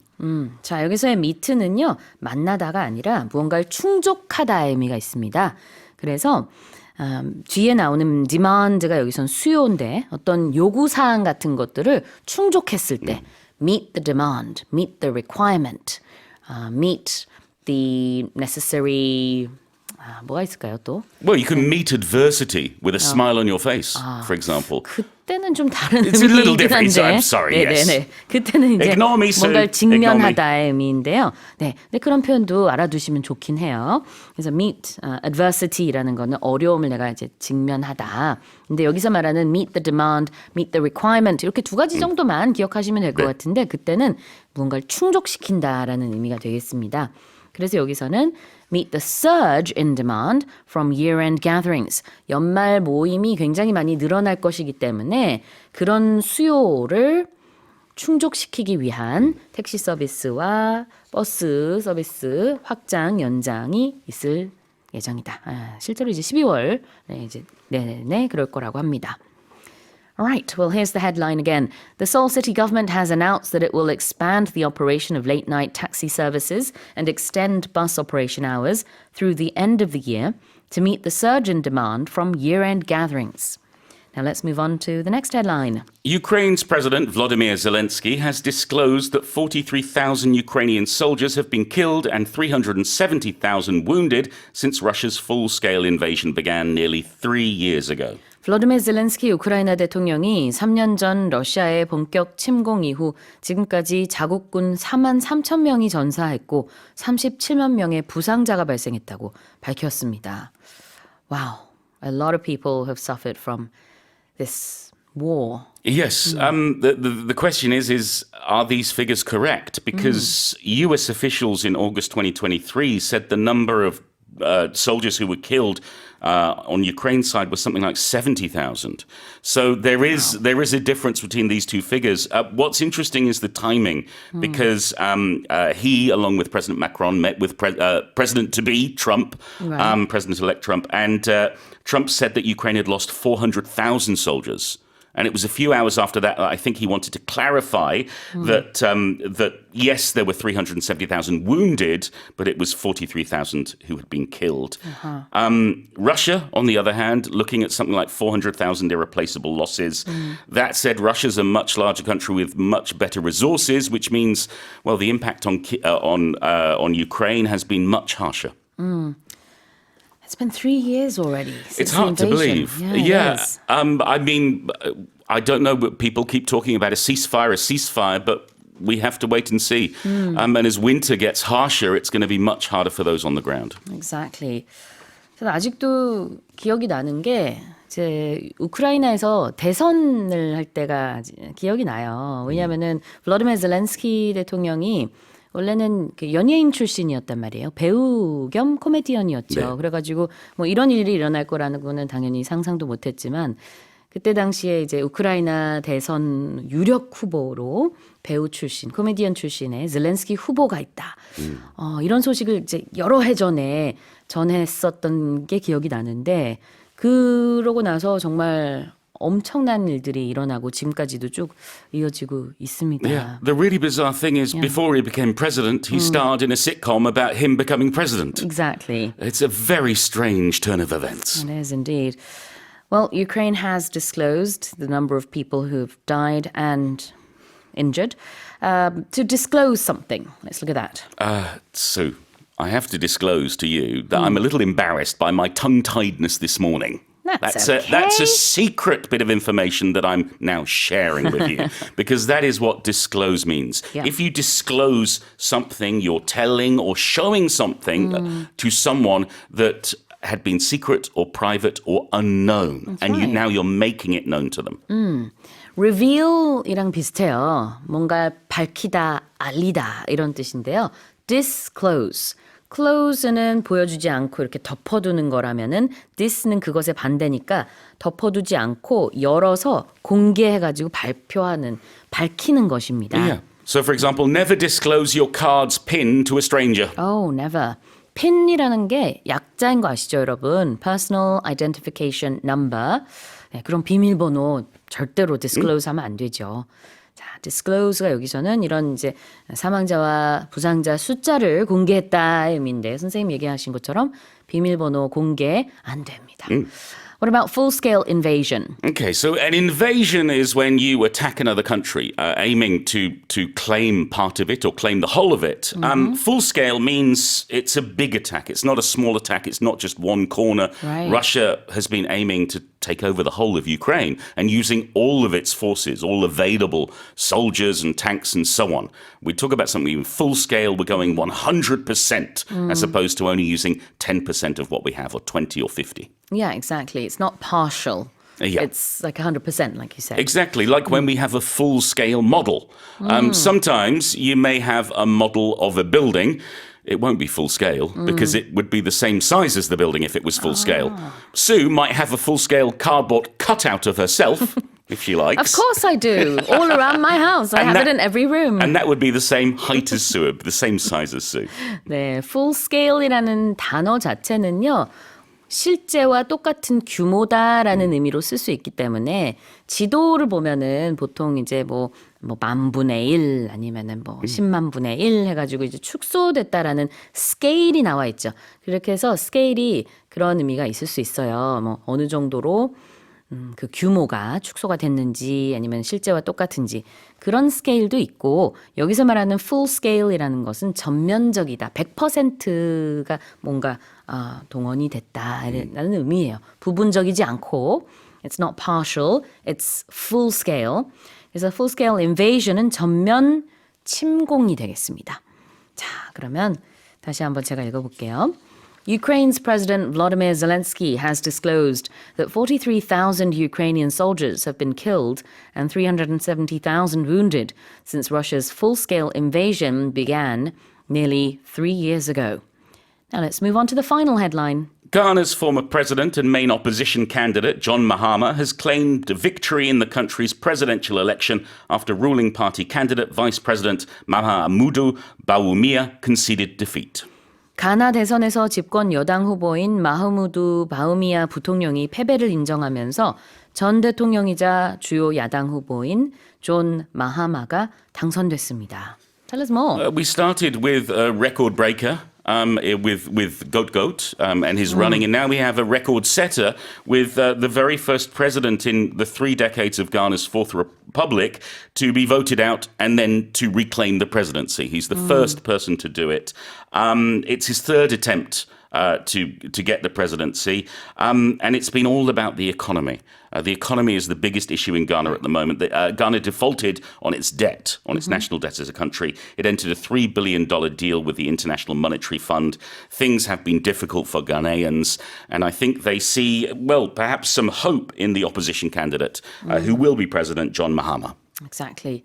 자, 여기서의 meet는요. 만나다가 아니라 무언가를 충족하다의 의미가 있습니다. 그래서 뒤에 나오는 demand가 여기선 수요인데 어떤 요구사항 같은 것들을 충족했을 때 meet the demand, meet the requirement, meet the necessary 뭐가 있을까요 또? Well, you can meet adversity with a smile on your face, for example. 그때는 좀 다른 It's a little 의미이긴 different. 한데. I'm sorry, yes. 네네네. 그때는 이제 Ignore me, Sue. 뭔가를 Ignore me. 직면하다의 의미인데요. 네, 근데 그런 표현도 알아두시면 좋긴 해요. 그래서 meet adversity라는 거는 어려움을 내가 이제 직면하다. 근데 여기서 말하는 meet the demand, meet the requirement 이렇게 두 가지 정도만 기억하시면 될 것 같은데 그때는 무언가를 충족시킨다라는 의미가 되겠습니다. 그래서 여기서는 meet the surge in demand from year-end gatherings. 연말 모임이 굉장히 많이 늘어날 것이기 때문에 그런 수요를 충족시키기 위한 택시 서비스와 버스 서비스 확장, 연장이 있을 예정이다. 실제로 이제 12월 이제 내내 그럴 거라고 합니다. All right, well, here's the headline again. The Seoul City government has announced that it will expand the operation of late-night taxi services and extend bus operation hours through the end of the year to meet the surge in demand from year-end gatherings. Now let's move on to the next headline. Ukraine's President Volodymyr Zelensky has disclosed that 43,000 Ukrainian soldiers have been killed and 370,000 wounded since Russia's full-scale invasion began nearly 3 years ago. 블러드미르 젤렌스키 우크라이나 대통령이 3년 전 러시아의 본격 침공 이후 지금까지 자국군 4만 3천 명이 전사했고 37만 명의 부상자가 발생했다고 밝혔습니다. Wow, a lot of people have suffered from this war. Yes, the question is are these figures correct? Because US officials in August 2023 said the number of soldiers who were killed on Ukraine's side was something like 70,000. So there is a difference between these two figures. What's interesting is the timing, because he, along with President Macron, met with President-to-be Trump, President-elect Trump, and Trump said that Ukraine had lost 400,000 soldiers. And it was a few hours after that I think he wanted to clarify that yes, there were 370,000 wounded, but it was 43,000 who had been killed. Russia, on the other hand, looking at something like 400,000 irreplaceable losses. That said, Russia's a much larger country with much better resources, which means, well, the impact on Ukraine has been much harsher. It's been 3 years already since It's the hard to invasion. believe. Yeah, it is. I mean, I don't know, but people keep talking about a ceasefire, but we have to wait and see. And as winter gets harsher, it's going to be much harder for those on the ground. Exactly. 저는 아직도 기억이 나는 게 이제 우크라이나에서 대선을 할 때가 기억이 나요. 왜냐하면은 블라디미르 젤렌스키 대통령이 원래는 그 연예인 출신이었단 말이에요. 배우 겸 코미디언이었죠. 네. 그래가지고 뭐 이런 일이 일어날 거라는 거는 당연히 상상도 못했지만 그때 당시에 이제 우크라이나 대선 유력 후보로 배우 출신, 코미디언 출신의 젤렌스키 후보가 있다. 이런 소식을 이제 여러 해 전에 전했었던 게 기억이 나는데 그러고 나서 정말 엄청난 일들이 일어나고 지금까지도 쭉 이어지고 있습니다. Yeah. The really bizarre thing is, before he became president, he starred in a sitcom about him becoming president. Exactly. It's a very strange turn of events. It is indeed. Well, Ukraine has disclosed the number of people who've died and injured. To disclose something, let's look at that. So, I have to disclose to you that I'm a little embarrassed by my tongue-tiedness this morning. That's That's okay. a secret bit of information that I'm now sharing with you because that is what disclose means. Yeah. If you disclose something, you're telling or showing something to someone that had been secret or private or unknown, and right. now you're making it known to them. reveal이랑 비슷해요. 뭔가 밝히다, 알리다 이런 뜻인데요. disclose. close는 보여주지 않고 이렇게 덮어두는 거라면은 this는 그것의 반대니까 덮어두지 않고 열어서 공개해가지고 발표하는, 밝히는 것입니다. Yeah. So, for example, never disclose your card's PIN to a stranger. Oh, never. 핀이라는 게 약자인 거 아시죠, 여러분? Personal Identification Number. 네, 그런 비밀번호 절대로 disclose 하면 안 되죠. 자, disclose가 여기서는 이런 이제 사망자와 부상자 숫자를 공개했다의 의미인데 선생님 얘기하신 것처럼 비밀번호 공개 안 됩니다. What about full-scale invasion? Okay, so an invasion is when you attack another country, aiming to claim part of it or claim the whole of it. Full scale means it's a big attack. It's not a small attack. It's not just one corner. Right. Russia has been aiming to take over the whole of Ukraine and using all of its forces, all available soldiers and tanks and so on. We talk about something full scale, we're going 100% as opposed to only using 10% of what we have or 20 or 50. Yeah, exactly. It's not partial. Yeah. It's like 100%, like you said. Exactly, like when we have a full-scale model. Sometimes you may have a model of a building. It won't be full-scale because it would be the same size as the building if it was full-scale. Sue might have a full-scale cardboard cutout of herself, if she likes. Of course I do. All around my house. I have it in every room. And that would be the same height as Sue, the same size as Sue. 네, full scale이라는 단어 자체는요. 실제와 똑같은 규모다라는 의미로 쓸 수 있기 때문에 지도를 보면은 보통 이제 뭐 10,000분의 1 아니면은 뭐 100,000분의 1 해가지고 이제 축소됐다라는 스케일이 나와 있죠. 그렇게 해서 스케일이 그런 의미가 있을 수 있어요. 뭐 어느 정도로 그 규모가 축소가 됐는지 아니면 실제와 똑같은지 그런 스케일도 있고 여기서 말하는 full scale이라는 것은 전면적이다. 100%가 뭔가 동원이 됐다라는 의미예요. 부분적이지 않고 it's not partial, it's full scale. 그래서 full scale invasion은 전면 침공이 되겠습니다. 자, 그러면 다시 한번 제가 읽어볼게요. Ukraine's President Volodymyr Zelensky has disclosed that 43,000 Ukrainian soldiers have been killed and 370,000 wounded since Russia's full-scale invasion began nearly 3 years ago. Now let's move on to the final headline. Ghana's former president and main opposition candidate, John Mahama, has claimed a victory in the country's presidential election after ruling party candidate Vice President Mahamudu Bawumia conceded defeat. 가나 대선에서 집권 여당 후보인 마흐무드 바우미아 부통령이 패배를 인정하면서 전 대통령이자 주요 야당 후보인 존 마하마가 당선됐습니다. Tell us more. We started with a record breaker. With Goat Goat and his running, and now we have a record setter with the very first president in the 3 decades of Ghana's Fourth Republic to be voted out and then to reclaim the presidency. He's the first person to do it. It's his third attempt to get the presidency, and it's been all about the economy. The economy is the biggest issue in Ghana at the moment. Ghana defaulted on its debt, on its national debt as a country. It entered a $3 billion deal with the International Monetary Fund. Things have been difficult for Ghanaians, and I think they see, well, perhaps some hope in the opposition candidate who will be President, John Mahama. Exactly.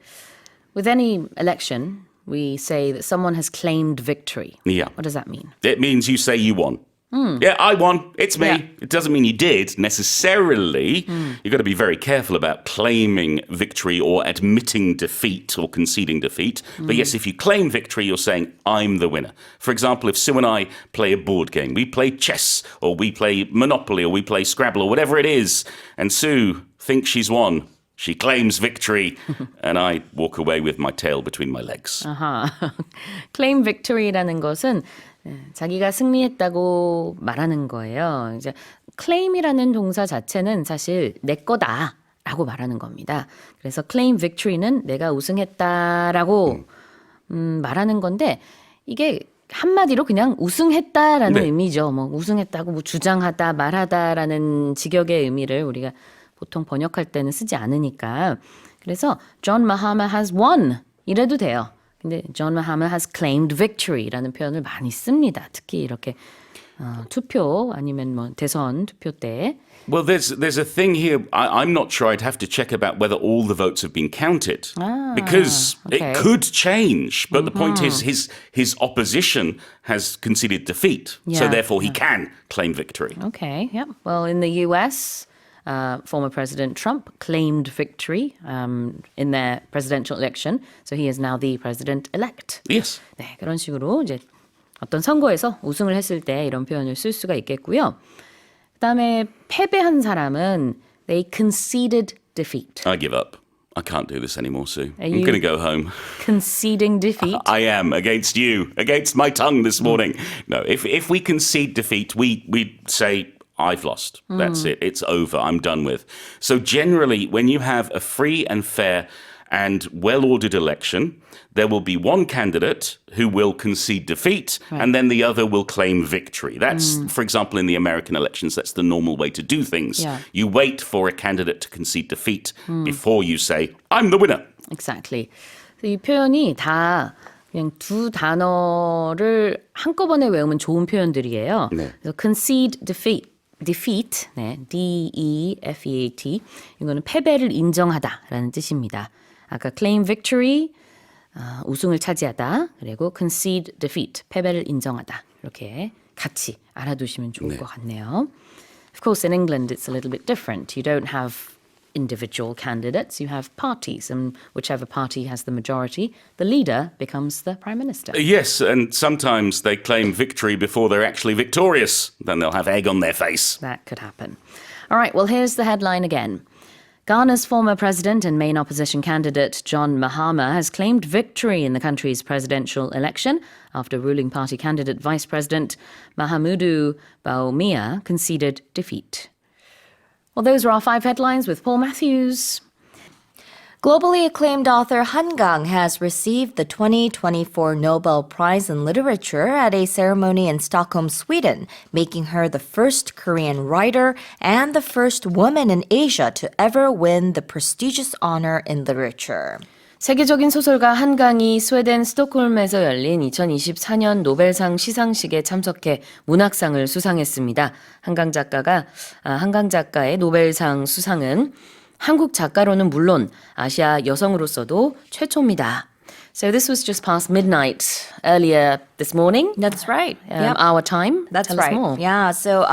With any election, we say that someone has claimed victory. Yeah. What does that mean? It means you say you won. Yeah, I won. It's me. Yeah. It doesn't mean you did necessarily. You've got to be very careful about claiming victory or admitting defeat or conceding defeat. But yes, if you claim victory, you're saying, I'm the winner. For example, if Sue and I play a board game, we play chess or we play Monopoly or we play Scrabble or whatever it is, and Sue thinks she's won. She claims victory, and I walk away with my tail between my legs. 아하. claim victory라는 것은 자기가 승리했다고 말하는 거예요. 이제 claim이라는 동사 자체는 사실 내 거다라고 말하는 겁니다. 그래서 claim victory는 내가 우승했다라고 말하는 건데 이게 한마디로 그냥 우승했다라는 네. 의미죠. 뭐 우승했다고 뭐 주장하다, 말하다라는 직역의 의미를 우리가 보통 번역할 때는 쓰지 않으니까. 그래서 John Mahama has won 이래도 돼요. 근데 John Mahama has claimed victory라는 표현을 많이 씁니다. 특히 이렇게 투표 아니면 뭐 대선 투표 때. Well, there's a thing here. I'm not sure. I'd have to check about whether all the votes have been counted because okay. it could change. But the point is, his opposition has conceded defeat, so Yeah, therefore he can claim victory. Okay, yeah. Well, in the US, former President Trump claimed victory in their presidential election. So he is now the president-elect. Yes. 네, 그런 식으로 이제 어떤 선거에서 우승을 했을 때 이런 표현을 쓸 수가 있겠고요. 그다음에 패배한 사람은 they conceded defeat. I give up. I can't do this anymore, Sue. I'm you- going to go home. Conceding defeat. I am against you, against my tongue this morning. No, if we concede defeat, we say, I've lost. That's it. It's over. I'm done with. So generally, when you have a free and fair and well-ordered election, there will be one candidate who will concede defeat, and then the other will claim victory. That's, for example, in the American elections, that's the normal way to do things. Yeah. You wait for a candidate to concede defeat before you say, I'm the winner. Exactly. 이 표현이 다 그냥 두 단어를 한꺼번에 외우면 좋은 표현들이에요. 네. 그래서 concede defeat, 네, D-E-F-E-A-T. 이거는 패배를 인정하다라는 뜻입니다. 아까 claim victory, 우승을 차지하다. 그리고 concede defeat, 패배를 인정하다. 이렇게 같이 알아두시면 좋을 것 같네요. Of course, in England, it's a little bit different. You don't have individual candidates. You have parties, and whichever party has the majority, the leader becomes the prime minister. Yes, and sometimes they claim victory before they're actually victorious. Then they'll have egg on their face. That could happen. All right, well, here's the headline again. Ghana's former president and main opposition candidate John Mahama has claimed victory in the country's presidential election after ruling party candidate Vice President Mahamudu Bawumia conceded defeat. Well, those are our 5 headlines with Paul Matthews. Globally acclaimed author Han Gang has received the 2024 Nobel Prize in Literature at a ceremony in Stockholm, Sweden, making her the first Korean writer and the first woman in Asia to ever win the prestigious honor in literature. 세계적인 소설가 한강이 스웨덴 스톡홀름에서 열린 2024년 노벨상 시상식에 참석해 문학상을 수상했습니다. 한강 작가의 노벨상 수상은 한국 작가로는 물론 아시아 여성으로서도 최초입니다. So this was just past midnight earlier this morning. That's right. Our time. That's Tell right. us more. Yeah. So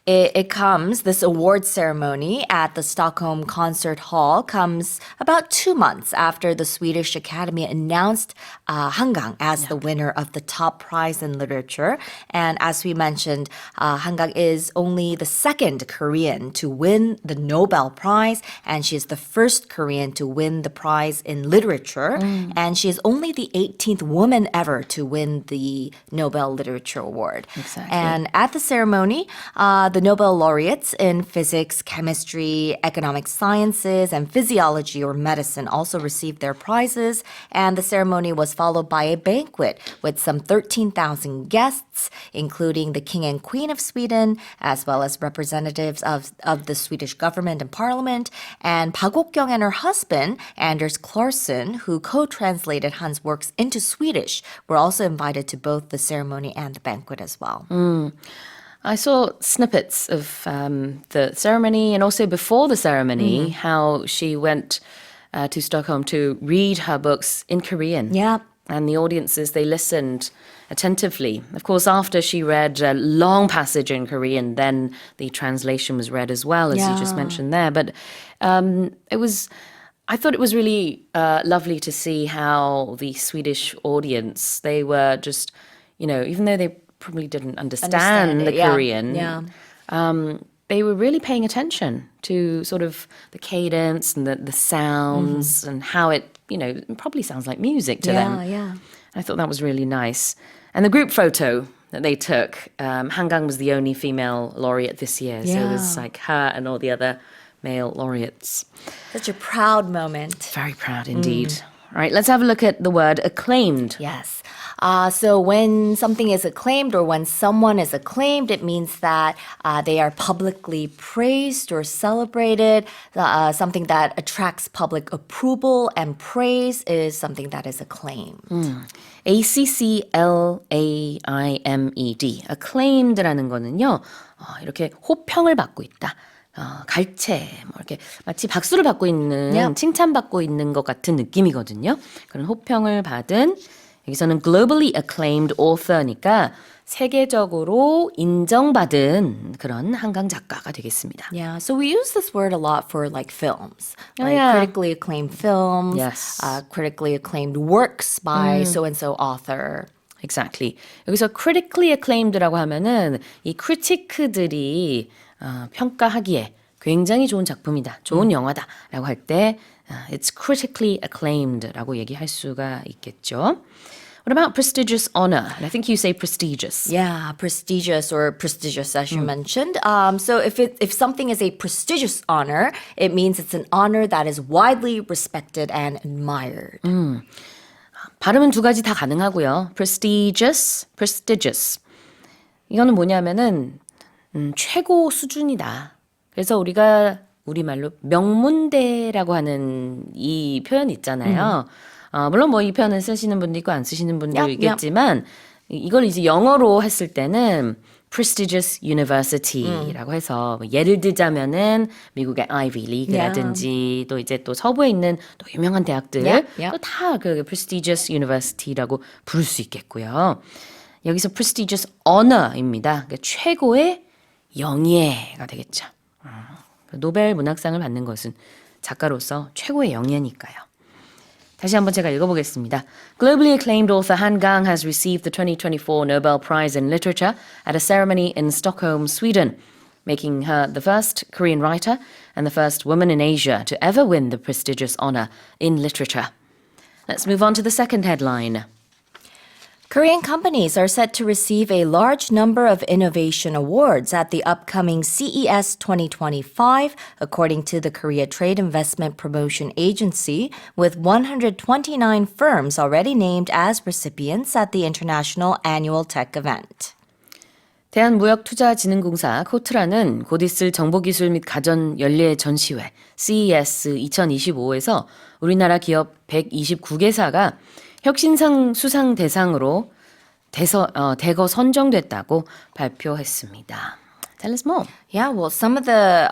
It comes, this award ceremony at the Stockholm Concert Hall comes about 2 months after the Swedish Academy announced Hangang as the winner of the top prize in literature. And as we mentioned, Hangang is only the second Korean to win the Nobel Prize, and she is the first Korean to win the prize in literature. And she is only the 18th woman ever to win the Nobel Literature Award. Exactly. And at the ceremony, the Nobel laureates in physics, chemistry, economic sciences, and physiology or medicine also received their prizes. And the ceremony was followed by a banquet with some 13,000 guests, including the King and Queen of Sweden, as well as representatives of the Swedish government and parliament. And Park Ok-kyung and her husband, Anders Clarsson, who co-translated Han's works into Swedish, were also invited to both the ceremony and the banquet as well. I saw snippets of the ceremony and also before the ceremony, how she went to Stockholm to read her books in Korean. Yeah. And the audiences, they listened attentively. Of course, after she read a long passage in Korean, then the translation was read as well, as you just Yeah. mentioned there. But I thought it was really lovely to see how the Swedish audience, they were just, even though they probably didn't understand the it, yeah. Korean, Yeah. they were really paying attention to sort of the cadence and the sounds and how it, it probably sounds like music to them. Yeah. I thought that was really nice. And the group photo that they took, Hangang was the only female laureate this year. So it was Yeah. like her and all the other male laureates. Such a proud moment. Very proud indeed. All right, let's have a look at the word acclaimed. Yes. So when something is acclaimed or when someone is acclaimed, it means that they are publicly praised or celebrated. Something that attracts public approval and praise is something that is acclaimed. acclaimed. acclaimed라는 거는요, 이렇게 호평을 받고 있다. 갈채, 이렇게 마치 박수를 받고 있는, Yeah. 칭찬받고 있는 것 같은 느낌이거든요. 그런 호평을 받은, 여기서는 globally acclaimed author니까 세계적으로 인정받은 그런 한강 작가가 되겠습니다. Yeah, so we use this word a lot for like films, Oh, like yeah. critically acclaimed films, Yes. critically acclaimed works by so-and-so author. Exactly. 여기서 critically acclaimed라고 하면은 이 크리티크들이 평가하기에 굉장히 좋은 작품이다, 좋은 영화다라고 할 때 it's critically acclaimed라고 얘기할 수가 있겠죠. What about prestigious honor? And I think you say prestigious. Yeah, prestigious or prestigious as you mentioned. So if something is a prestigious honor, it means it's an honor that is widely respected and admired. 발음은 두 가지 다 가능하고요. prestigious. 이거는 뭐냐면은 최고 수준이다. 그래서 우리가 우리말로 명문대라고 하는 이 표현 있잖아요. 물론 뭐 이 표현을 쓰시는 분도 있고 안 쓰시는 분도 Yep, 있겠지만 이걸 이제 영어로 했을 때는 prestigious university라고 해서 뭐 예를 들자면은 미국의 Ivy League라든지 또 이제 또 서부에 있는 또 유명한 대학들 Yep, yep. 또 다 그 prestigious university라고 부를 수 있겠고요. 여기서 prestigious honor입니다. 그러니까 최고의 영예가 되겠죠. 노벨 문학상을 받는 것은 작가로서 최고의 영예니까요. 다시 한번 제가 읽어보겠습니다. Globally acclaimed author Han Gang has received the 2024 Nobel Prize in Literature at a ceremony in Stockholm, Sweden, making her the first Korean writer and the first woman in Asia to ever win the prestigious honor in literature. Let's move on to the second headline. Korean companies are set to receive a large number of innovation awards at the upcoming CES 2025, according to the Korea Trade Investment Promotion Agency, with 129 firms already named as recipients at the International Annual Tech Event. 대한무역투자진흥공사 코트라는 곧 있을 정보기술 및 가전 연례 전시회 CES 2025에서 우리나라 기업 129개사가 혁신상 수상 대상으로 대거 선정됐다고 발표했습니다. Tell us more. Yeah, well, some of the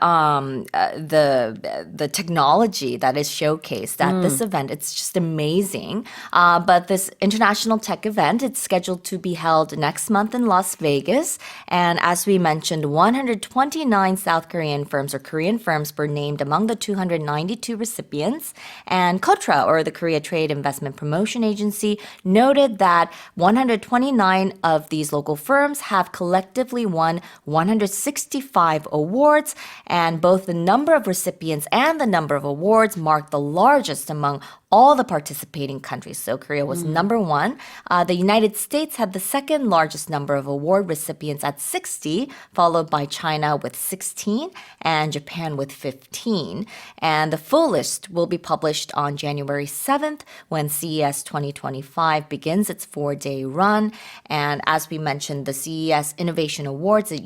technology that is showcased at this event, it's just amazing. But this international tech event, it's scheduled to be held next month in Las Vegas. And as we mentioned, 129 South Korean firms or Korean firms were named among the 292 recipients. And KOTRA, or the Korea Trade Investment Promotion Agency, noted that 129 of these local firms have collectively won 165 awards, and both the number of recipients and the number of awards marked the largest among all the participating countries. So Korea was number one. The United States had the second largest number of award recipients at 60, followed by China with 16 and Japan with 15. And the full list will be published on January 7th when CES 2025 begins its 4-day run. And as we mentioned, the CES Innovation Awards, it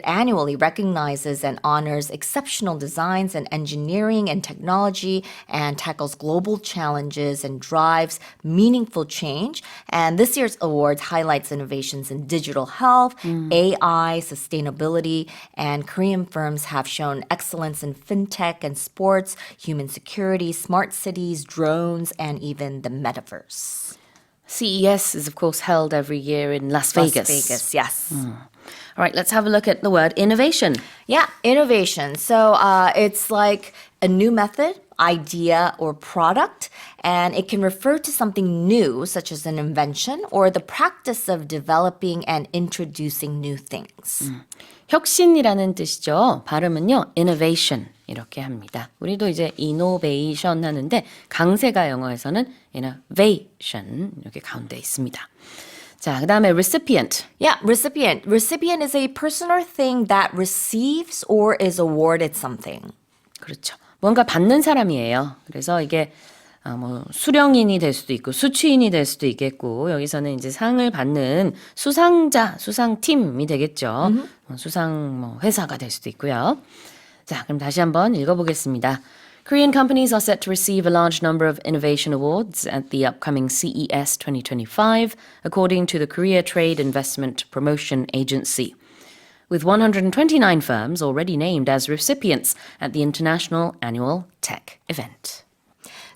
annually recognizes and honors exceptional designs in engineering and technology and tackles global challenges and drives meaningful change. And this year's awards highlights innovations in digital health, AI, sustainability, and Korean firms have shown excellence in fintech and sports, human security, smart cities, drones, and even the metaverse. CES is, of course, held every year in Las Vegas. Las Vegas, yes. All right, let's have a look at the word innovation. Yeah, innovation. So it's like a new method, idea, or product, and it can refer to something new, such as an invention, or the practice of developing and introducing new things. 혁신이라는 뜻이죠. 발음은요, innovation 이렇게 합니다. 우리도 이제 innovation 하는데 강세가 영어에서는 innovation 이렇게 가운데 있습니다. 자, 그다음에 recipient. Yeah, recipient. Recipient is a person or thing that receives or is awarded something. 그렇죠. 뭔가 받는 사람이에요. 그래서 이게 뭐 수령인이 될 수도 있고 수취인이 될 수도 있겠고 여기서는 이제 상을 받는 수상자, 수상팀이 되겠죠. 수상 뭐 회사가 될 수도 있고요. 자, 그럼 다시 한번 읽어보겠습니다. Korean companies are set to receive a large number of innovation awards at the upcoming CES 2025, according to the Korea Trade Investment Promotion Agency, with 129 firms already named as recipients at the International Annual Tech Event.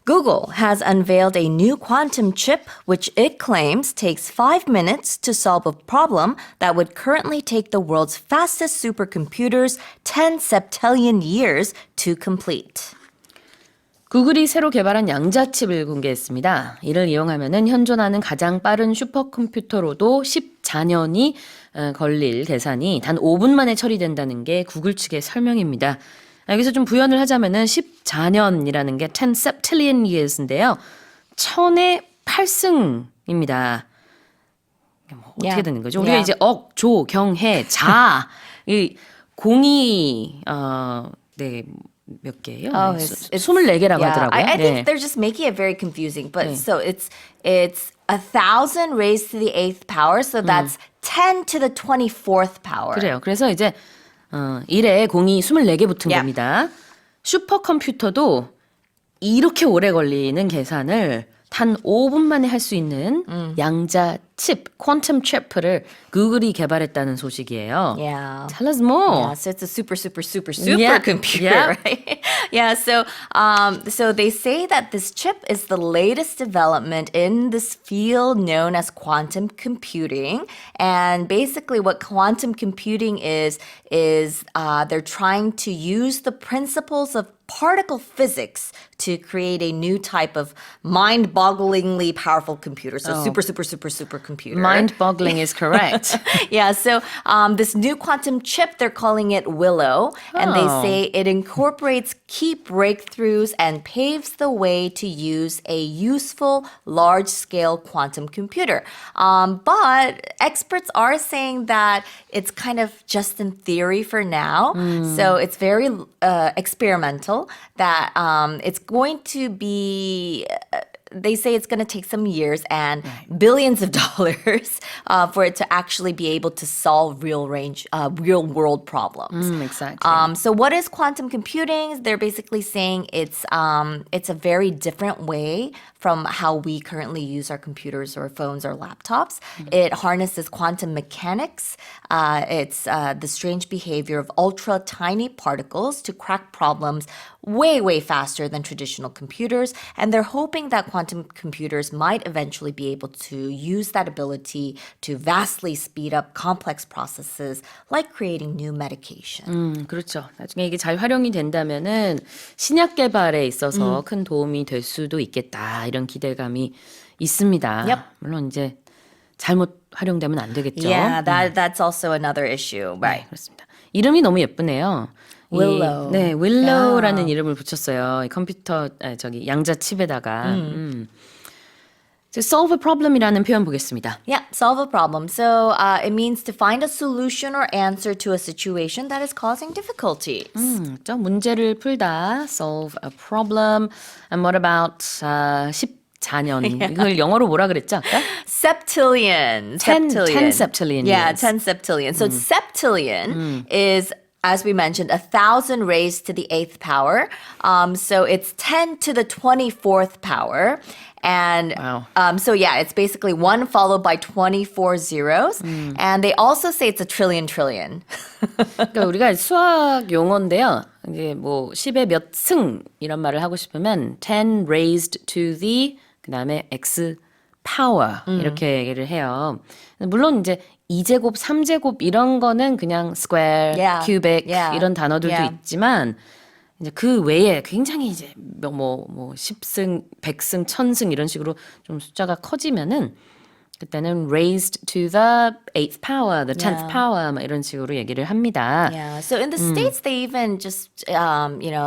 Google has unveiled a new quantum chip, which it claims takes 5 minutes to solve a problem that would currently take the world's fastest supercomputers 10 septillion years to complete. 구글이 새로 개발한 양자칩을 공개했습니다. 이를 이용하면은 현존하는 가장 빠른 슈퍼컴퓨터로도 14년이 걸릴 계산이 단 5분 만에 처리된다는 게 구글 측의 설명입니다. 여기서 좀 부연을 하자면은 14년이라는 게 10 septillion years인데요. 1000의 8승입니다. 뭐 어떻게 되는 거죠? 우리가 이제 억, 조, 경, 해, 자, 이 공이 네. 몇 개예요? Oh, 24개라고 하더라고요. I think they're just making it very confusing. But so it's 1,000 raised to the 8th power. So that's 10 to the 24th power. 그래요. 그래서 이제 1에 공이 24개 붙은 겁니다. 슈퍼컴퓨터도 이렇게 오래 걸리는 계산을 단 5분 만에 할 수 있는 양자칩, 퀀텀 칩을 구글이 개발했다는 소식이에요. Yeah. Tell us more. Yeah, so it's a super Yeah. computer, Yeah. right? Yeah, so they say that this chip is the latest development in this field known as quantum computing. And basically what quantum computing is they're trying to use the principles of particle physics to create a new type of mind-bogglingly powerful computer. So super computer. Mind-boggling is correct. Yeah, so this new quantum chip, they're calling it Willow, and they say it incorporates key breakthroughs and paves the way to use a useful large-scale quantum computer. But experts are saying that it's kind of just in theory for now, so it's very experimental, that it's going to be... They say it's going to take some years and billions of dollars for it to actually be able to solve real world problems. Exactly. So what is quantum computing? They're basically saying it's a very different way from how we currently use our computers or phones or laptops. It harnesses quantum mechanics. It's the strange behavior of ultra tiny particles to crack problems way, way faster than traditional computers. And they're hoping that quantum computers might eventually be able to use that ability to vastly speed up complex processes like creating new medication. 그렇죠. 나중에 이게 잘 활용이 된다면은 신약 개발에 있어서 큰 도움이 될 수도 있겠다. 이런 기대감이 있습니다. Yep. 물론 이제 잘못 활용되면 안 되겠죠. Yeah, that's also another issue. Right. 그렇습니다. 이름이 너무 예쁘네요. Willow. 네, Willow라는 이름을 붙였어요. 이 컴퓨터 저기 양자 칩에다가. 이제 solve a problem이라는 표현 보겠습니다. Yeah, solve a problem. So it means to find a solution or answer to a situation that is causing difficulties. 그렇죠? 문제를 풀다, solve a problem. And what about 14년? 이걸 영어로 뭐라 그랬죠? 아까? Septillion. 10 septillion Yeah, years. 10 septillion. So septillion is, as we mentioned, 1,000 raised to the 8th power. So it's 10 to the 24th power. And Wow. so yeah, it's basically 1 followed by 24 zeros. And they also say it's a trillion. 그러니까 우리가 수학 용어인데요. 이제 뭐 10의 몇 승 이런 말을 하고 싶으면 10 raised to the 그다음에 x power 이렇게 얘기를 해요. 물론 이제 2제곱, 3제곱 이런 거는 그냥 square, Yeah. cubic Yeah. 이런 단어들도 Yeah. 있지만 이제 그 외에 굉장히 이제 뭐 10승, 100승, 1000승 이런 식으로 좀 숫자가 커지면은 그때는 raised to the 8th power, the 10th power 막 이런 식으로 얘기를 합니다. Yeah. So in the States, they even just,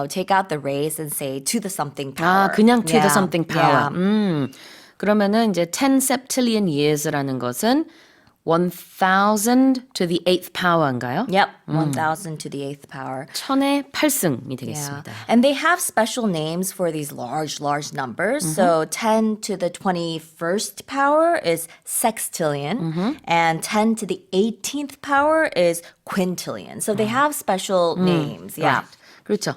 take out the raise and say to the something power. 아, 그냥 to the Yeah. something power. Yeah. 그러면은 이제 10 septillion years라는 것은 1000 to the 8th power인가요? Yep. 1,000 to the 8th power. 1000의 8승이 Yeah. 되겠습니다. And they have special names for these large numbers. So 10 to the 21st power is sextillion, and 10 to the 18th power is quintillion. So they have special names. Yeah. Right. 그렇죠.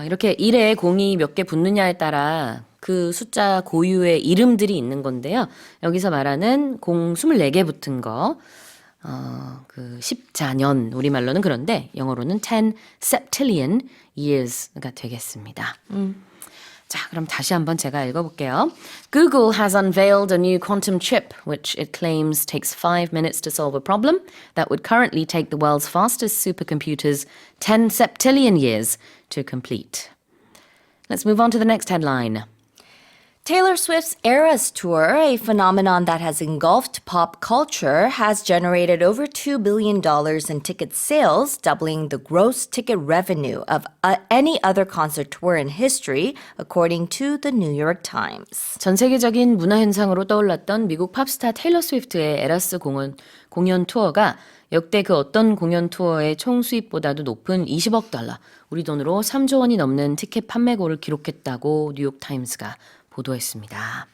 이렇게 1에 공이 몇 개 붙느냐에 따라 그 숫자 고유의 이름들이 있는 건데요. 여기서 말하는 공 24개 붙은 거, 그 14년, 우리말로는 그런데 영어로는 10 septillion years가 되겠습니다. 자, 그럼 다시 한번 제가 읽어볼게요. Google has unveiled a new quantum chip, which it claims takes 5 minutes to solve a problem that would currently take the world's fastest supercomputers 10 septillion years to complete. Let's move on to the next headline. Taylor Swift's Eras Tour, a phenomenon that has engulfed pop culture, has generated over $2 billion in ticket sales, doubling the gross ticket revenue of any other concert tour in history, according to the New York Times. 전 세계적인 문화 현상으로 떠올랐던 미국 팝스타 테일러 스위프트의 에라스 공연 투어가 역대 그 어떤 공연 투어의 총 수입보다도 높은 20억 달러, 우리 돈으로 3조 원이 넘는 티켓 판매고를 기록했다고 뉴욕 타임스가 보도했습니다.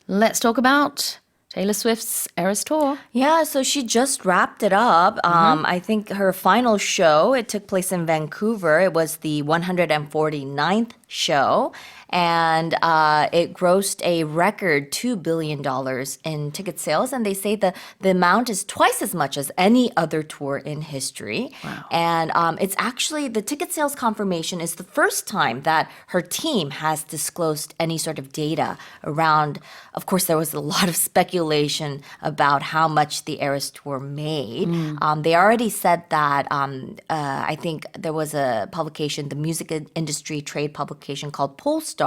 Let's talk about Taylor Swift's Eras Tour. Yeah, so she just wrapped it up. I think her final show, it took place in Vancouver. It was the 149th show. And it grossed a record $2 billion in ticket sales. And they say the amount is twice as much as any other tour in history. Wow. And it's actually, the ticket sales confirmation is the first time that her team has disclosed any sort of data around. Of course, there was a lot of speculation about how much the Eras Tour made. They already said that, I think there was a publication, the music industry trade publication called Polestar.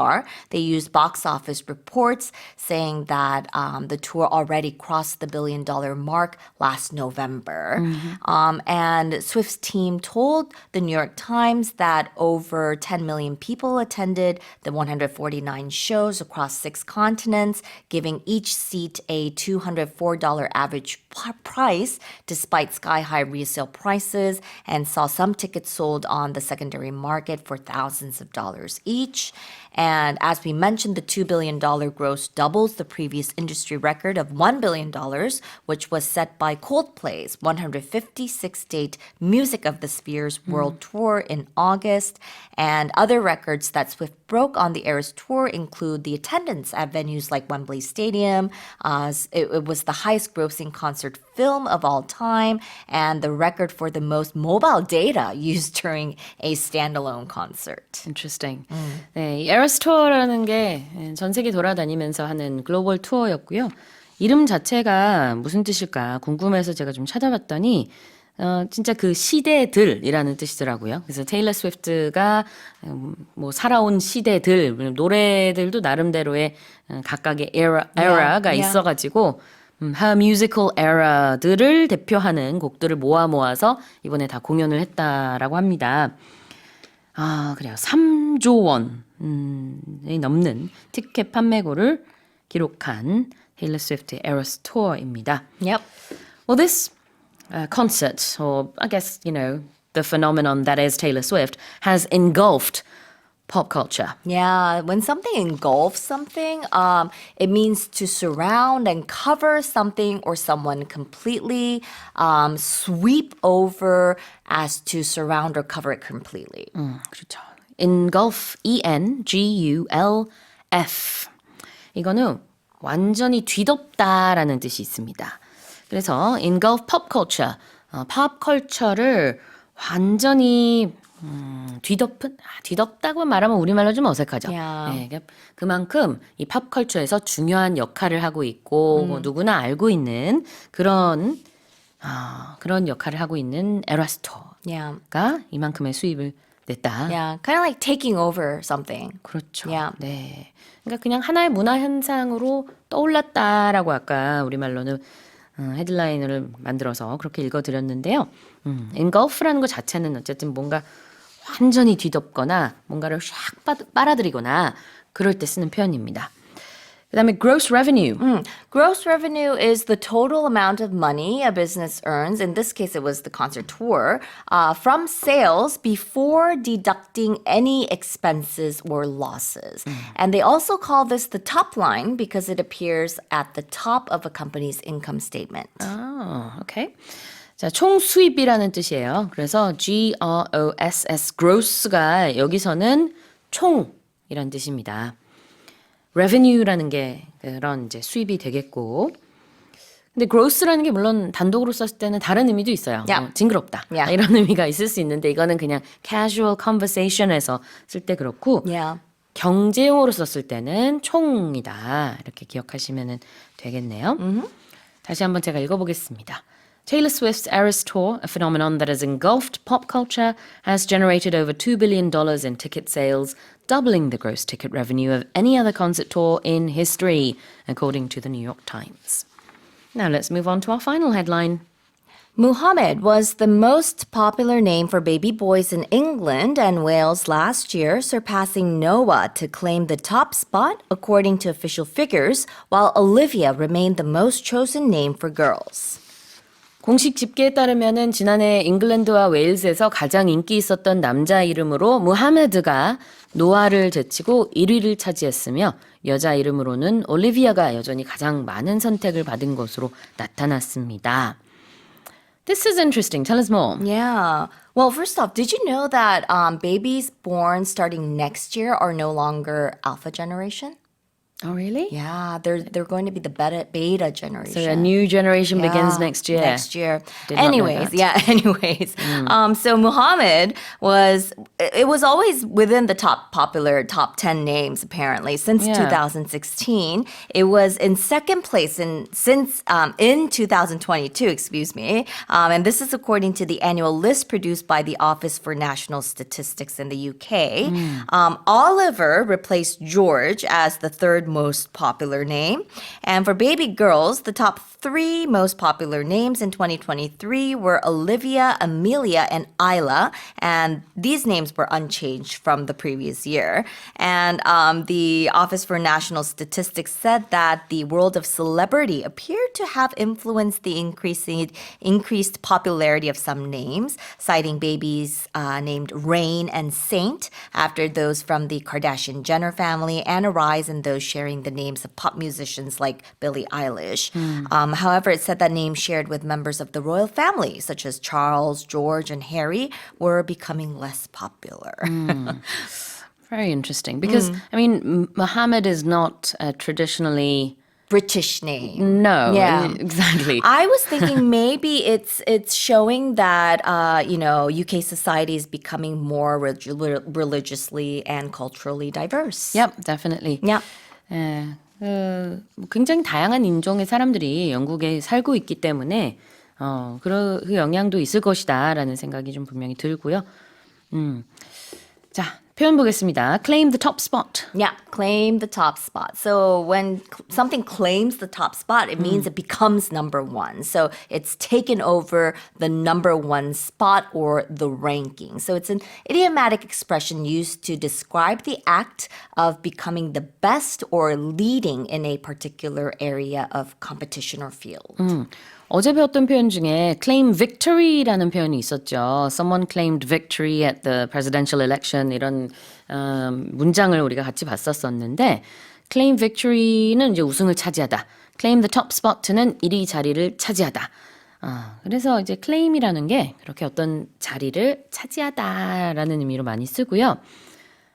They used box office reports saying that the tour already crossed the $1 billion mark last November. And Swift's team told the New York Times that over 10 million people attended the 149 shows across 6 continents, giving each seat a $204 average price despite sky-high resale prices, and saw some tickets sold on the secondary market for thousands of dollars each. And as we mentioned, the $2 billion gross doubles the previous industry record of $1 billion, which was set by Coldplay's 156-date Music of the Spheres World Tour in August. And other records that Swift broke on the Eras Tour include the attendance at venues like Wembley Stadium. It was the highest grossing concert film of all time and the record for the most mobile data used during a standalone concert. Interesting. 네, 이 에러스 투어라는 게 전 세계 돌아다니면서 하는 글로벌 투어였고요. 이름 자체가 무슨 뜻일까 궁금해서 제가 좀 찾아봤더니 진짜 그 시대들이라는 뜻이더라고요. 그래서 테일러 스위프트가 뭐 살아온 시대들, 노래들도 나름대로의 각각의 에라가 있어가지고 her musical era들을 대표하는 곡들을 모아서 이번에 다 공연을 했다라고 합니다. 그래요. 3조 원이 넘는 티켓 판매고를 기록한 테일러 스위프트의 에러스 투어입니다. Yep. Well, this concert, or I guess, the phenomenon that is Taylor Swift, has engulfed pop culture. Yeah, when something engulfs something, it means to surround and cover something or someone completely, sweep over as to surround or cover it completely. 그렇죠. Engulf, E-N-G-U-L-F. 이거는 완전히 뒤덮다라는 뜻이 있습니다. 그래서 engulf pop culture, 팝 컬처를 완전히 뒤덮다고 말하면 우리말로 좀 어색하죠. Yeah. 네, 그만큼 이 팝 컬처에서 중요한 역할을 하고 있고 뭐 누구나 알고 있는 그런 역할을 하고 있는 에러스 Yeah. 투어가 이만큼의 수입을 냈다. Yeah, kind of like taking over something. 그렇죠. Yeah. 네. 그러니까 그냥 하나의 문화 현상으로 떠올랐다라고 아까 우리말로는 헤드라인을 만들어서 그렇게 읽어드렸는데요. engulf라는 것 자체는 어쨌든 뭔가 완전히 뒤덮거나 뭔가를 샥 빨아들이거나 그럴 때 쓰는 표현입니다. 그다음에 gross revenue. Gross revenue is the total amount of money a business earns. In this case, it was the concert tour from sales before deducting any expenses or losses. And they also call this the top line because it appears at the top of a company's income statement. 오케이. 자, 총 수입이라는 뜻이에요. 그래서 G-R-O-S-S, gross가 여기서는 총이란 뜻입니다. revenue라는 게 그런 이제 수입이 되겠고, 근데 gross라는 게 물론 단독으로 썼을 때는 다른 의미도 있어요. Yeah. 징그럽다 Yeah. 이런 의미가 있을 수 있는데 이거는 그냥 casual conversation에서 쓸 때 그렇고, Yeah. 경제용어로 썼을 때는 총이다 이렇게 기억하시면 되겠네요. 다시 한번 제가 읽어보겠습니다. Taylor Swift's Eras Tour, a phenomenon that has engulfed pop culture, has generated over $2 billion in ticket sales, doubling the gross ticket revenue of any other concert tour in history, according to the New York Times. Now let's move on to our final headline. Muhammad was the most popular name for baby boys in England and Wales last year, surpassing Noah to claim the top spot according to official figures, while Olivia remained the most chosen name for girls. 공식 집계에 따르면은 지난해 잉글랜드와 웨일즈에서 가장 인기 있었던 남자 이름으로 무하메드가 노아를 제치고 1위를 차지했으며 여자 이름으로는 올리비아가 여전히 가장 많은 선택을 받은 것으로 나타났습니다. This is interesting. Tell us more. Yeah. Well, first off, did you know that babies born starting next year are no longer alpha generation? Oh, really? Yeah, they're going to be the beta generation. So a new generation begins Yeah, next year. Next year. Did not know Anyways, that. anyways. So Muhammad it was always within the popular top 10 names apparently since Yeah. 2016. It was in second place in 2022, excuse me. And this is according to the annual list produced by the Office for National Statistics in the UK. Oliver replaced George as the third most popular name. And for baby girls, the top 3 most popular names in 2023 were Olivia, Amelia, and Isla. And these names were unchanged from the previous year. And the Office for National Statistics said that the world of celebrity appeared to have influenced the increased popularity of some names, citing babies named Rain and Saint after those from the Kardashian-Jenner family, and a rise in those sharing the names of pop musicians like Billie Eilish. However, it said that names shared with members of the royal family, such as Charles, George, and Harry, were becoming less popular. Very interesting because, I mean, Mohammed is not traditionally... British name. No, Yeah. exactly. I was thinking maybe it's showing that UK society is becoming more religiously and culturally diverse. Yep, definitely. Yeah. 예, 굉장히 다양한 인종의 사람들이 영국에 살고 있기 때문에 그 영향도 있을 것이다라는 생각이 좀 분명히 들고요. 자, 표현 보겠습니다. Claim the top spot. Yeah, claim the top spot. So when something claims the top spot, it means it becomes number one. So it's taken over the number one spot or the ranking. So it's an idiomatic expression used to describe the act of becoming the best or leading in a particular area of competition or field. 어제 배웠던 표현 중에 claim victory라는 표현이 있었죠. Someone claimed victory at the presidential election 이런 문장을 우리가 같이 봤었었는데 claim victory는 이제 우승을 차지하다. claim the top spot는 1위 자리를 차지하다. 그래서 이제 claim이라는 게 그렇게 어떤 자리를 차지하다라는 의미로 많이 쓰고요.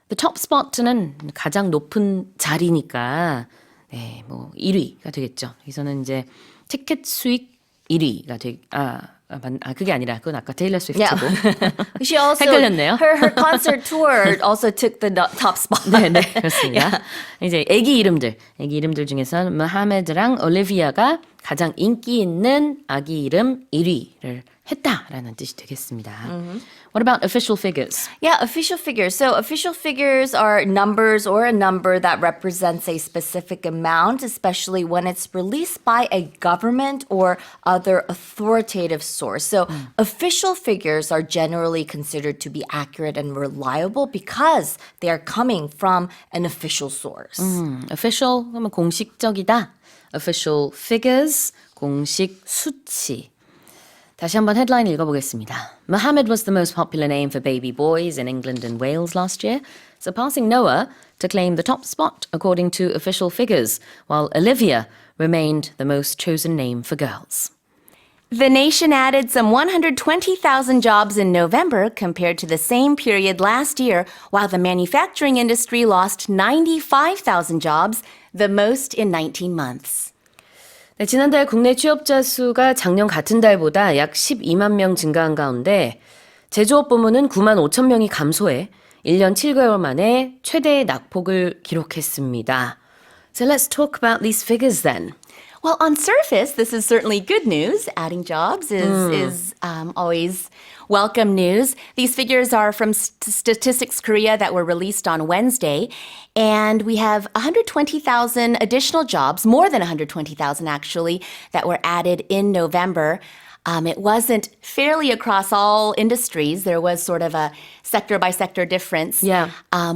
The top spot는 가장 높은 자리니까 네, 뭐 1위가 되겠죠. 여기서는 이제 티켓 수익 1위가 그게 아니라 그건 아까 테일러 스위프트고. She also 헷갈렸네요. her concert tour also took the top spot. 네, 그렇습니다. 이제 애기 이름들 중에서 모하메드랑 올리비아가 가장 인기 있는 아기 이름 1위를 했다라는 뜻이 되겠습니다. What about official figures? Yeah, official figures. So official figures are numbers or a number that represents a specific amount, especially when it's released by a government or other authoritative source. So official figures are generally considered to be accurate and reliable because they are coming from an official source. Official 하면 공식적이다. Official figures, 공식 수치. 다시 한번 헤드라인 읽어보겠습니다. Mohammed was the most popular name for baby boys in England and Wales last year, surpassing Noah to claim the top spot according to official figures, while Olivia remained the most chosen name for girls. The nation added some 120,000 jobs in November compared to the same period last year, while the manufacturing industry lost 95,000 jobs, the most in 19 months. 네, 지난달 국내 취업자 수가 작년 같은 달보다 약 12만 명 증가한 가운데 제조업 부문은 9만 5천 명이 감소해 1년 7개월 만에 최대 낙폭을 기록했습니다. So let's talk about these figures then. Well, on surface, this is certainly good news. Adding jobs is always welcome news. These figures are from Statistics Korea that were released on Wednesday. And we have 120,000 additional jobs, more than 120,000 actually, that were added in November. It wasn't fairly across all industries. There was sort of a sector-by-sector difference. Yeah.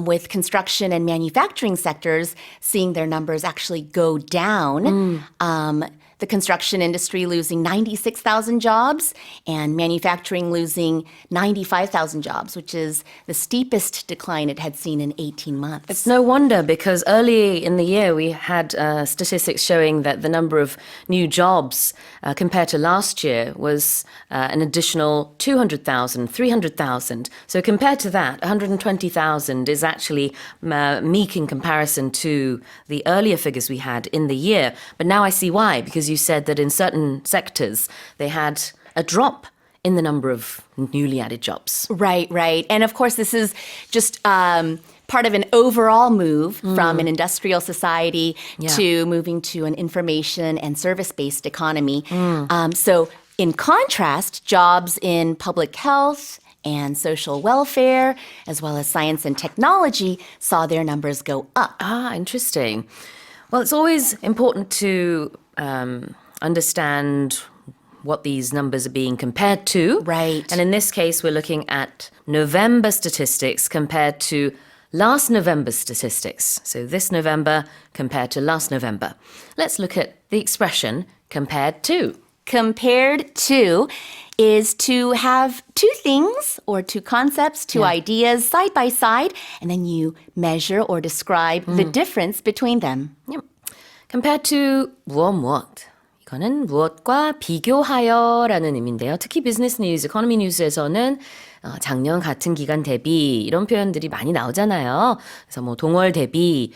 With construction and manufacturing sectors seeing their numbers actually go down. The construction industry losing 96,000 jobs and manufacturing losing 95,000 jobs, which is the steepest decline it had seen in 18 months. It's no wonder because early in the year we had statistics showing that the number of new jobs compared to last year was an additional 200,000, 300,000. So compared to that, 120,000 is actually meek in comparison to the earlier figures we had in the year. But now I see why, because you said that in certain sectors they had a drop in the number of newly added jobs. Right. And of course, this is just part of an overall move from an industrial society to moving to an information and service-based economy. So in contrast, jobs in public health and social welfare, as well as science and technology, saw their numbers go up. Interesting. Well, it's always important to understand what these numbers are being compared to. Right. And in this case, we're looking at November statistics compared to last November's statistics. So this November compared to last November. Let's look at the expression compared to. Compared to is to have two things or two concepts, two ideas side by side, and then you measure or describe the difference between them. Yep. Compared to 무엇. 이거는 무엇과 비교하여라는 의미인데요. 특히 비즈니스 뉴스, 이코노미 뉴스에서는 작년 같은 기간 대비 이런 표현들이 많이 나오잖아요. 그래서 뭐 동월 대비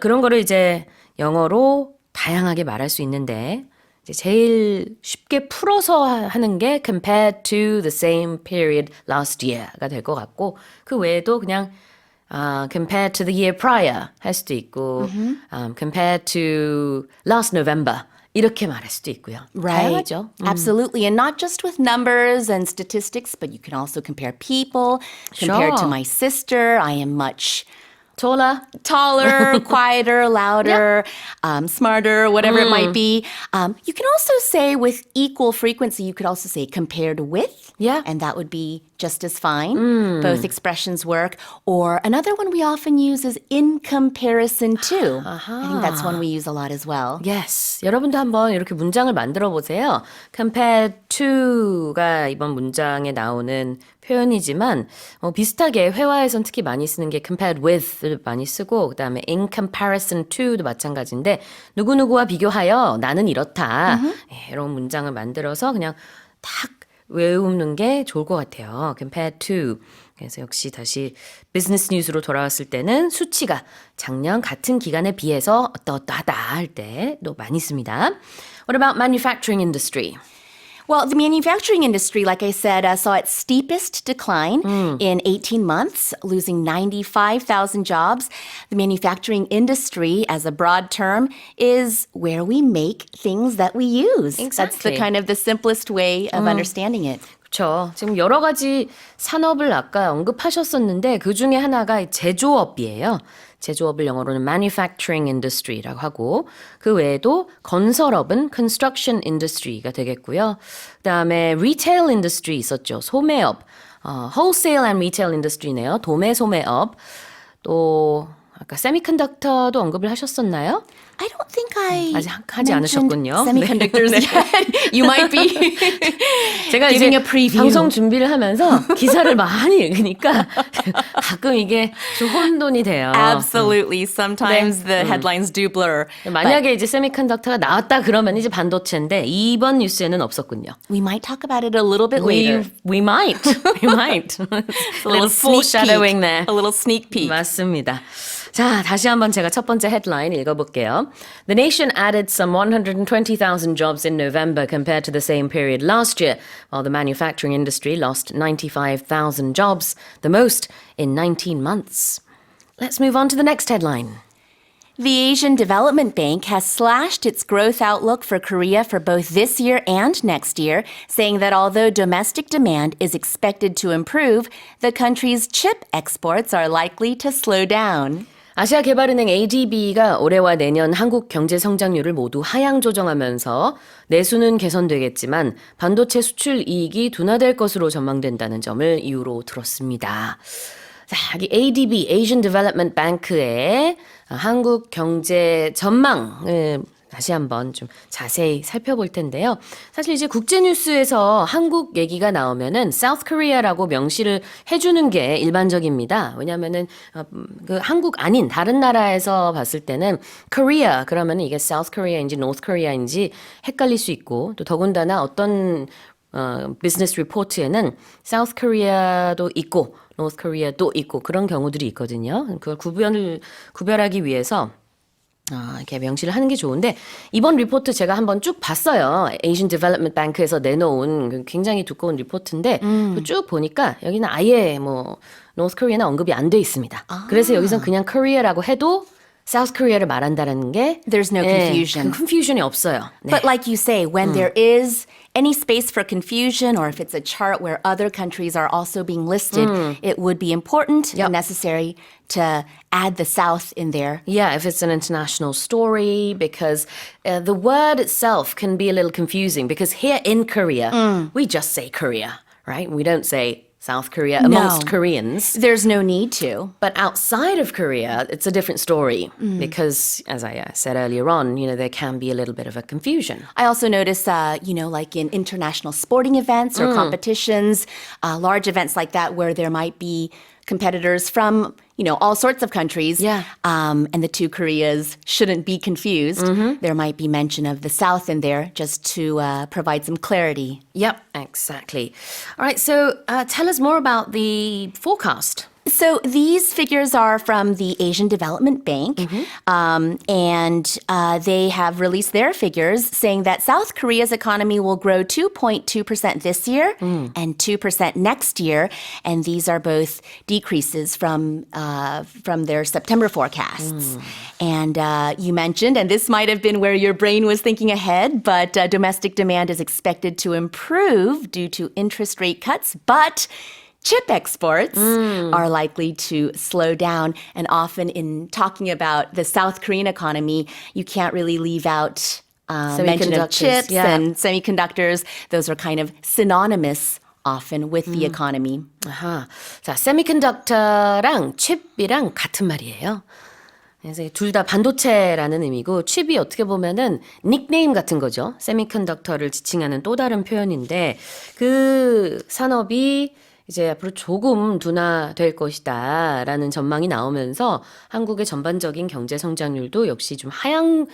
그런 거를 이제 영어로 다양하게 말할 수 있는데 이제 제일 쉽게 풀어서 하는 게 compared to the same period last year가 될 것 같고 그 외에도 그냥 compared to the year prior 할 수도 있고 compared to last November 이렇게 말할 수도 있고요. 다양하죠. Absolutely. And not just with numbers and statistics, but you can also compare people. Compared to Sure. my sister, I am much taller. taller, quieter, louder, smarter, whatever it might be. You can also say with equal frequency, you could also say compared with. Yeah. And that would be just as fine. Both expressions work. Or another one we often use is in comparison to. I think that's one we use a lot as well. Yes. 여러분도 한번 이렇게 문장을 만들어 보세요. compared to가 이번 문장에 나오는 표현이지만 비슷하게 회화에선 특히 많이 쓰는 게 compared with를 많이 쓰고 그다음에 in comparison to도 마찬가지인데 누구누구와 비교하여 나는 이렇다. 이런 문장을 만들어서 그냥 딱 외우는 게 좋을 것 같아요. compared to. 그래서 역시 다시 비즈니스 뉴스로 돌아왔을 때는 수치가 작년 같은 기간에 비해서 어떠하다 할 때도 많이 씁니다. What about manufacturing industry? Well, the manufacturing industry, like I said, saw its steepest decline in 18 months, losing 95,000 jobs. The manufacturing industry, as a broad term, is where we make things that we use. That's the Exactly. kind of the simplest way of understanding it. 그렇죠. 지금 여러 가지 산업을 아까 언급하셨었는데 그 중에 하나가 제조업이에요. 제조업을 영어로는 manufacturing industry라고 하고 그 외에도 건설업은 construction industry가 되겠고요. 그다음에 retail industry 있었죠. 소매업, wholesale and retail industry네요. 도매 소매업. 또 아까 세미컨덕터도 언급을 하셨었나요? I don't think I 아직 하지 mentioned 않으셨군요. semiconductors yet. You might be 제가 giving 이제 a preview. 방송 준비를 하면서 기사를 많이 읽으니까 가끔 이게 좀 혼돈이 돼요. Absolutely. Sometimes the headlines do blur. 만약에 이제 세미컨덕터가 나왔다 그러면 이제 반도체인데 이번 뉴스에는 없었군요. We might talk about it a little bit later. We might. We might. A little foreshadowing there. A little sneak peek. 맞습니다. 자, 다시 한번 제가 첫 번째 헤드라인 읽어볼게요. The nation added some 120,000 jobs in November compared to the same period last year, while the manufacturing industry lost 95,000 jobs, the most in 19 months. Let's move on to the next headline. The Asian Development Bank has slashed its growth outlook for Korea for both this year and next year, saying that although domestic demand is expected to improve, the country's chip exports are likely to slow down. 아시아개발은행 ADB가 올해와 내년 한국 경제 성장률을 모두 하향 조정하면서 내수는 개선되겠지만 반도체 수출 이익이 둔화될 것으로 전망된다는 점을 이유로 들었습니다. 자, 여기 ADB, Asian Development Bank의 한국 경제 전망을 다시 한번 좀 자세히 살펴볼 텐데요. 사실 이제 국제뉴스에서 한국 얘기가 나오면은 South Korea라고 명시를 해주는 게 일반적입니다. 왜냐하면은 그 한국 아닌 다른 나라에서 봤을 때는 Korea 그러면은 이게 South Korea인지 North Korea인지 헷갈릴 수 있고 또 더군다나 어떤 비즈니스 리포트에는 South Korea도 있고 North Korea도 있고 그런 경우들이 있거든요. 그걸 구별하기 위해서 이렇게 명시를 하는 게 좋은데 이번 리포트 제가 한번 쭉 봤어요. Asian Development Bank에서 내놓은 굉장히 두꺼운 리포트인데 쭉 보니까 여기는 아예 뭐 North Korea는 언급이 안 돼 있습니다. 그래서 여기선 그냥 Korea라고 해도 South Korea를 말한다는 게 There's no confusion. 그 confusion이 없어요. 네. But like you say, when there is any space for confusion or if it's a chart where other countries are also being listed, it would be important and necessary to add the South in there. Yeah, if it's an international story, because the word itself can be a little confusing because here in Korea, we just say Korea, right? We don't say South Korea amongst Koreans. There's no need to. But outside of Korea, it's a different story because, as I said earlier on, you know, there can be a little bit of a confusion. I also notice, like in international sporting events or competitions, large events like that where there might be competitors from, all sorts of countries. Yeah. And the two Koreas shouldn't be confused. There might be mention of the South in there just to provide some clarity. Yep, exactly. All right, so tell us more about the forecast. So these figures are from the Asian Development Bank, and they have released their figures saying that South Korea's economy will grow 2.2% this year and 2% next year, and these are both decreases from their September forecasts. And you mentioned, and this might have been where your brain was thinking ahead, but domestic demand is expected to improve due to interest rate cuts, but chip exports are likely to slow down. And often in talking about the South Korean economy, you can't really leave out mention of Semiconductors, chips yeah. and semiconductors. Those are kind of synonymous often with the economy. 아하. 자, 세미컨덕터랑 칩이랑 같은 말이에요. 그래서 둘 다 반도체라는 의미고 칩이 어떻게 보면은 닉네임 같은 거죠. 세미컨덕터를 지칭하는 또 다른 표현인데 그 산업이 이제 앞으로 조금 둔화될 것이다라는 전망이 나오면서 한국의 전반적인 경제 성장률도 역시 좀 하향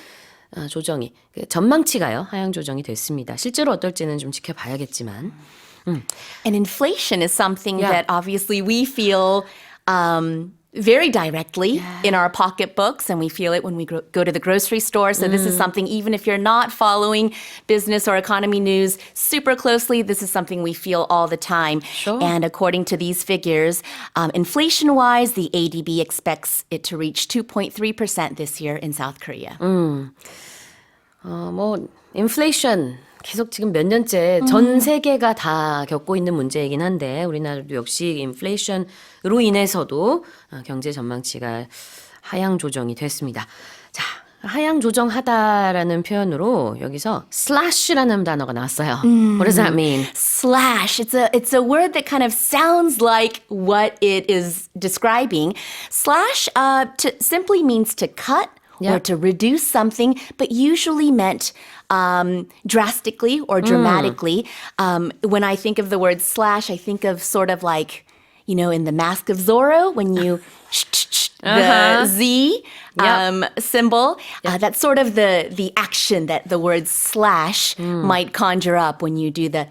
조정이 전망치가요. 하향 조정이 됐습니다. 실제로 어떨지는 좀 지켜봐야겠지만. And inflation is something Yeah. that obviously we feel very directly in our pocketbooks, and we feel it when we go to the grocery store. So this is something, even if you're not following business or economy news super closely, this is something we feel all the time. Sure. And according to these figures, inflation-wise, the ADB expects it to reach 2.3% this year in South Korea. 뭐 인플레이션 계속 지금 몇 년째 전 세계가 다 겪고 있는 문제이긴 한데 우리나라도 역시 인플레이션으로 인해서도 경제 전망치가 하향 조정이 됐습니다. 자, 하향 조정하다라는 표현으로 여기서 slash라는 단어가 나왔어요. What does that mean? Slash. It's a word that kind of sounds like what it is describing. Slash simply means to cut Yeah. or to reduce something, but usually meant drastically or dramatically. When I think of the word slash, I think of sort of like, in the Mask of Zorro, when you the Z symbol. That's sort of the action that the word slash might conjure up when you do the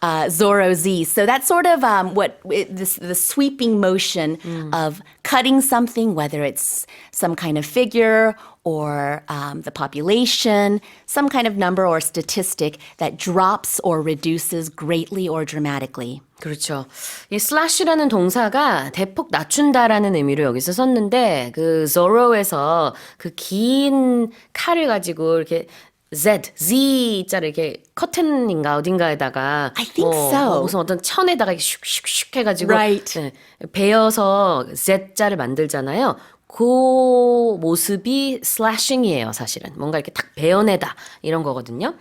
Zorro Z. So that's sort of the sweeping motion of cutting something, whether it's some kind of figure or the population, some kind of number or statistic that drops or reduces greatly or dramatically. 그렇죠. 이 slash라는 동사가 대폭 낮춘다라는 의미로 여기서 썼는데 그 Zorro에서 그 긴 칼을 가지고 이렇게 Z자를 이렇게 커튼인가 어딘가에다가 I think so. 무슨 어떤 천에다가 이렇게 슉슉슉 해가지고 Right. 네, 베어서 Z자를 만들잖아요. 그 모습이 slashing이에요, 사실은. 뭔가 이렇게 탁 베어내다 이런 거거든요.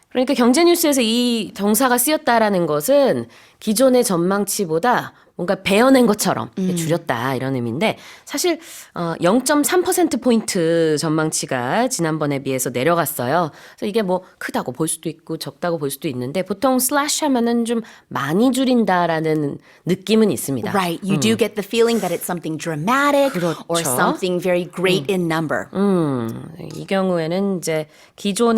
그러니까 경제뉴스에서 이 동사가 쓰였다라는 것은 기존의 전망치보다 뭔가 베어낸 것처럼 줄였다 이런 의미인데 사실 0.3%포인트 전망치가 지난번에 비해서 내려갔어요. 그래서 이게 뭐 크다고 볼 수도 있고 적다고 볼 수도 있는데 보통 슬래시 하면은 좀 많이 줄인다라는 느낌은 있습니다. Right. You do get the feeling that it's something dramatic or 그렇죠. something very great in number. 이 경우에는 이제 기존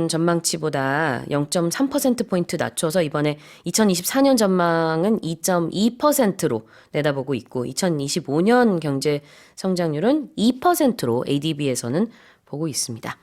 전망치보다 0.3%포인트 낮춰서 이번에 2024년 전망은 2.2%로 내다보고 있고 2025년 경제 성장률은 2%로 ADB에서는 보고 있습니다.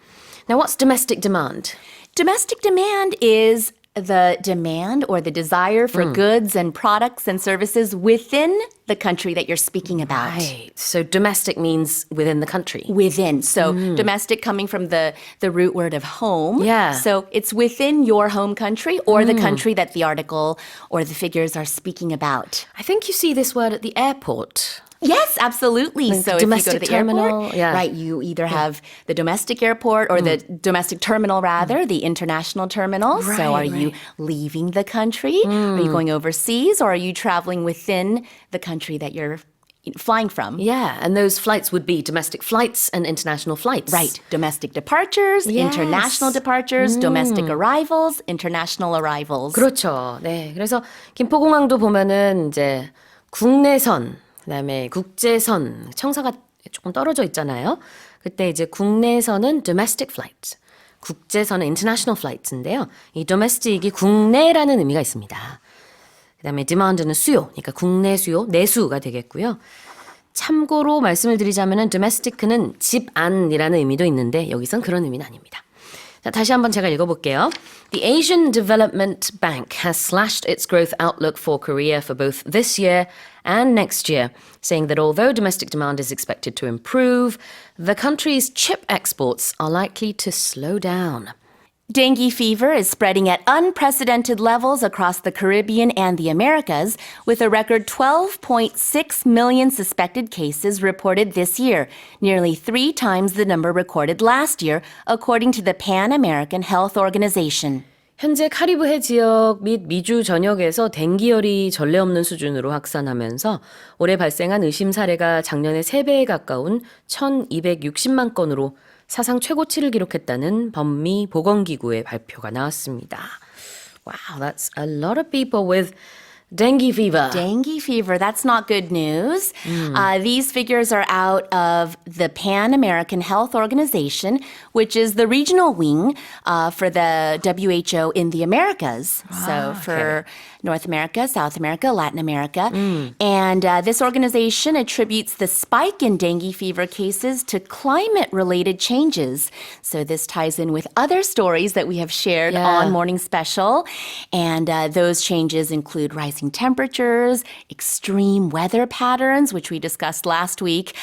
Now, what's domestic demand? Domestic demand is the demand or the desire for goods and products and services within the country that you're speaking about. Right. So domestic means within the country. Within. So domestic coming from the root word of home. Yeah. So it's within your home country or the country that the article or the figures are speaking about. I think you see this word at the airport. Yes, absolutely. Like So if you go to domestic the terminal, airport, yeah. right, you either have the domestic airport or the domestic terminal rather, the international terminal. Right, so are you right. leaving the country? Are you going overseas or are you traveling within the country that you're flying from? Yeah, and those flights would be domestic flights and international flights. Right. Domestic departures, Yes. international departures, domestic arrivals, international arrivals. 그렇죠. 네. 그래서 김포공항도 보면은 이제 국내선, 그다음에 국제선, 청사가 조금 떨어져 있잖아요. 그때 이제 국내선은 domestic flight, 국제선은 international flights인데요. 이 domestic이 국내라는 의미가 있습니다. 그다음에 demand는 수요, 그러니까 국내 수요, 내수가 되겠고요. 참고로 말씀을 드리자면은 domestic는 집 안이라는 의미도 있는데 여기선 그런 의미는 아닙니다. 자, 다시 한번 제가 읽어볼게요. The Asian Development Bank has slashed its growth outlook for Korea for both this year and next year, saying that although domestic demand is expected to improve, the country's chip exports are likely to slow down. Dengue fever is spreading at unprecedented levels across the Caribbean and the Americas, with a record 12.6 million suspected cases reported this year, nearly 3 times the number recorded last year, according to the Pan American Health Organization. 현재 카리브해 지역 및 미주 전역에서 댕기열이 전례 없는 수준으로 확산하면서 올해 발생한 의심 사례가 작년의 3배에 가까운 1,260만 건으로 사상 최고치를 기록했다는 범미 보건기구의 발표가 나왔습니다. Wow, that's a lot of people with dengue fever. Dengue fever, that's not good news. These figures are out of the Pan American Health Organization, which is the regional wing for the WHO in the Americas. So for North America, South America, Latin America. And this organization attributes the spike in dengue fever cases to climate-related changes. So this ties in with other stories that we have shared Yeah. on Morning Special. And those changes include rising temperatures, extreme weather patterns, which we discussed last week,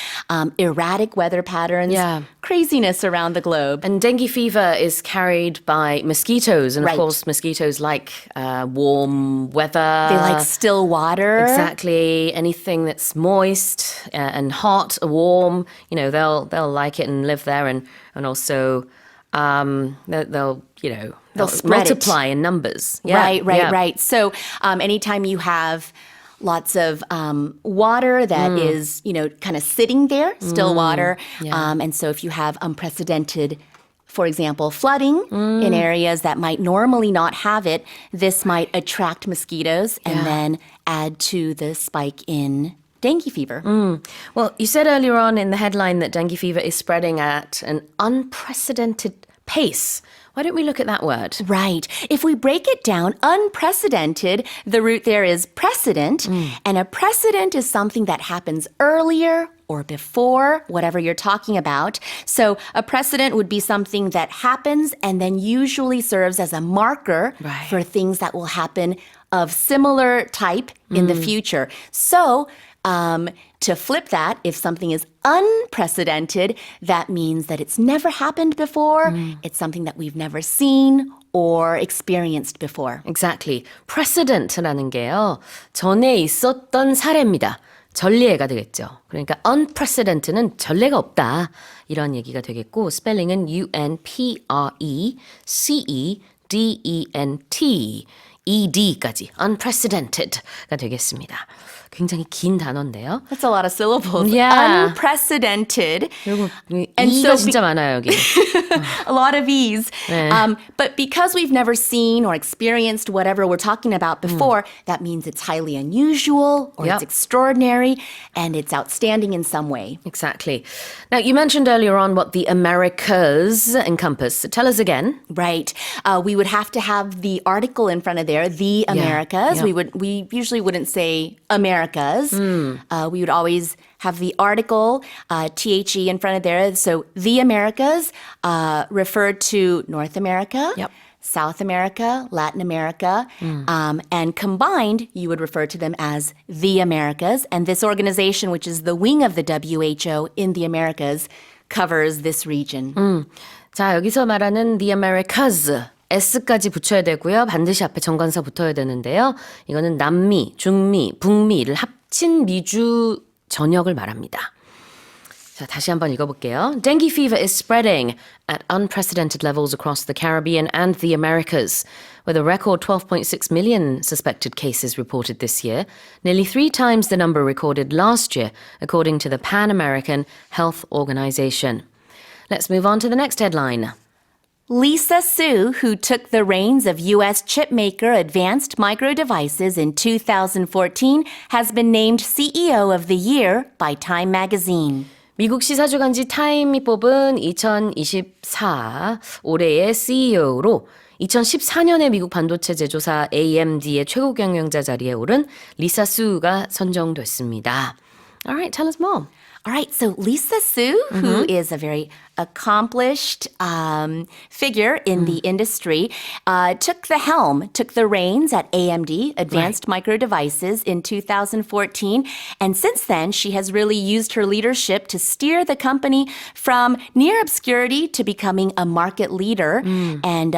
erratic weather patterns, Yeah. craziness around the globe. And dengue fever is carried by mosquitoes. And of Right. course, mosquitoes like warm weather. They like still water. Exactly. Anything that's moist and hot, warm, you know, they'll like it and live there, and also they'll spread it. multiply in numbers. Yeah, Right. yeah. Right. So anytime you have lots of water that is, kind of sitting there, still water. And so if you have unprecedented, for example, flooding in areas that might normally not have it, this might attract mosquitoes and then add to the spike in dengue fever. Well, you said earlier on in the headline that dengue fever is spreading at an unprecedented pace. Why don't we look at that word? Right. If we break it down, unprecedented, the root there is precedent. And a precedent is something that happens earlier or before whatever you're talking about. So a precedent would be something that happens and then usually serves as a marker Right. for things that will happen of similar type in the future. So to flip that, if something is unprecedented, that means that it's never happened before. It's something that we've never seen or experienced before. Exactly. Precedent라는 게요. 전에 있었던 사례입니다. 전례가 되겠죠. 그러니까 unprecedented는 전례가 없다. 이런 얘기가 되겠고 스펠링은 unprecedent. ED까지 unprecedented가 되겠습니다. 굉장히 긴 단어인데요. That's a lot of syllables. Yeah. Unprecedented. 그리고 And E가 so 진짜 많아요, 여기. a lot of E's. 네. But because we've never seen or experienced whatever we're talking about before, that means it's highly unusual or Yep. it's extraordinary and it's outstanding in some way. Exactly. Now, you mentioned earlier on what the Americas encompass. Tell us again. Right. We would have to have the article in front of there, the Americas. yeah. We usually wouldn't say Americas. We would always have the article, THE in front of there. So the Americas referred to North America, Yep. South America, Latin America, and combined, you would refer to them as the Americas. And this organization, which is the wing of the WHO in the Americas, covers this region. 자, 여기서 말하는 the Americas. S까지 붙여야 되고요. 반드시 앞에 정관사 붙어야 되는데요. 이거는 남미, 중미, 북미를 합친 미주 전역을 말합니다. 자, 다시 한번 읽어볼게요. Dengue fever is spreading at unprecedented levels across the Caribbean and the Americas, with a record 12.6 million suspected cases reported this year, nearly 3 times the number recorded last year, according to the Pan American Health Organization. Let's move on to the next headline. Lisa Su, who took the reins of U.S. chipmaker Advanced Micro Devices in 2014, has been named CEO of the Year by Time magazine. 미국 시사주간지 타임이 뽑은 2024 올해의 CEO로 2014년에 미국 반도체 제조사 AMD의 최고 경영자 자리에 오른 리사 수가 선정됐습니다. Alright, tell us more. All right, so Lisa Su, who is a very accomplished figure in the industry, took the reins at AMD, Advanced Micro Devices, in 2014. And since then, she has really used her leadership to steer the company from near obscurity to becoming a market leader. And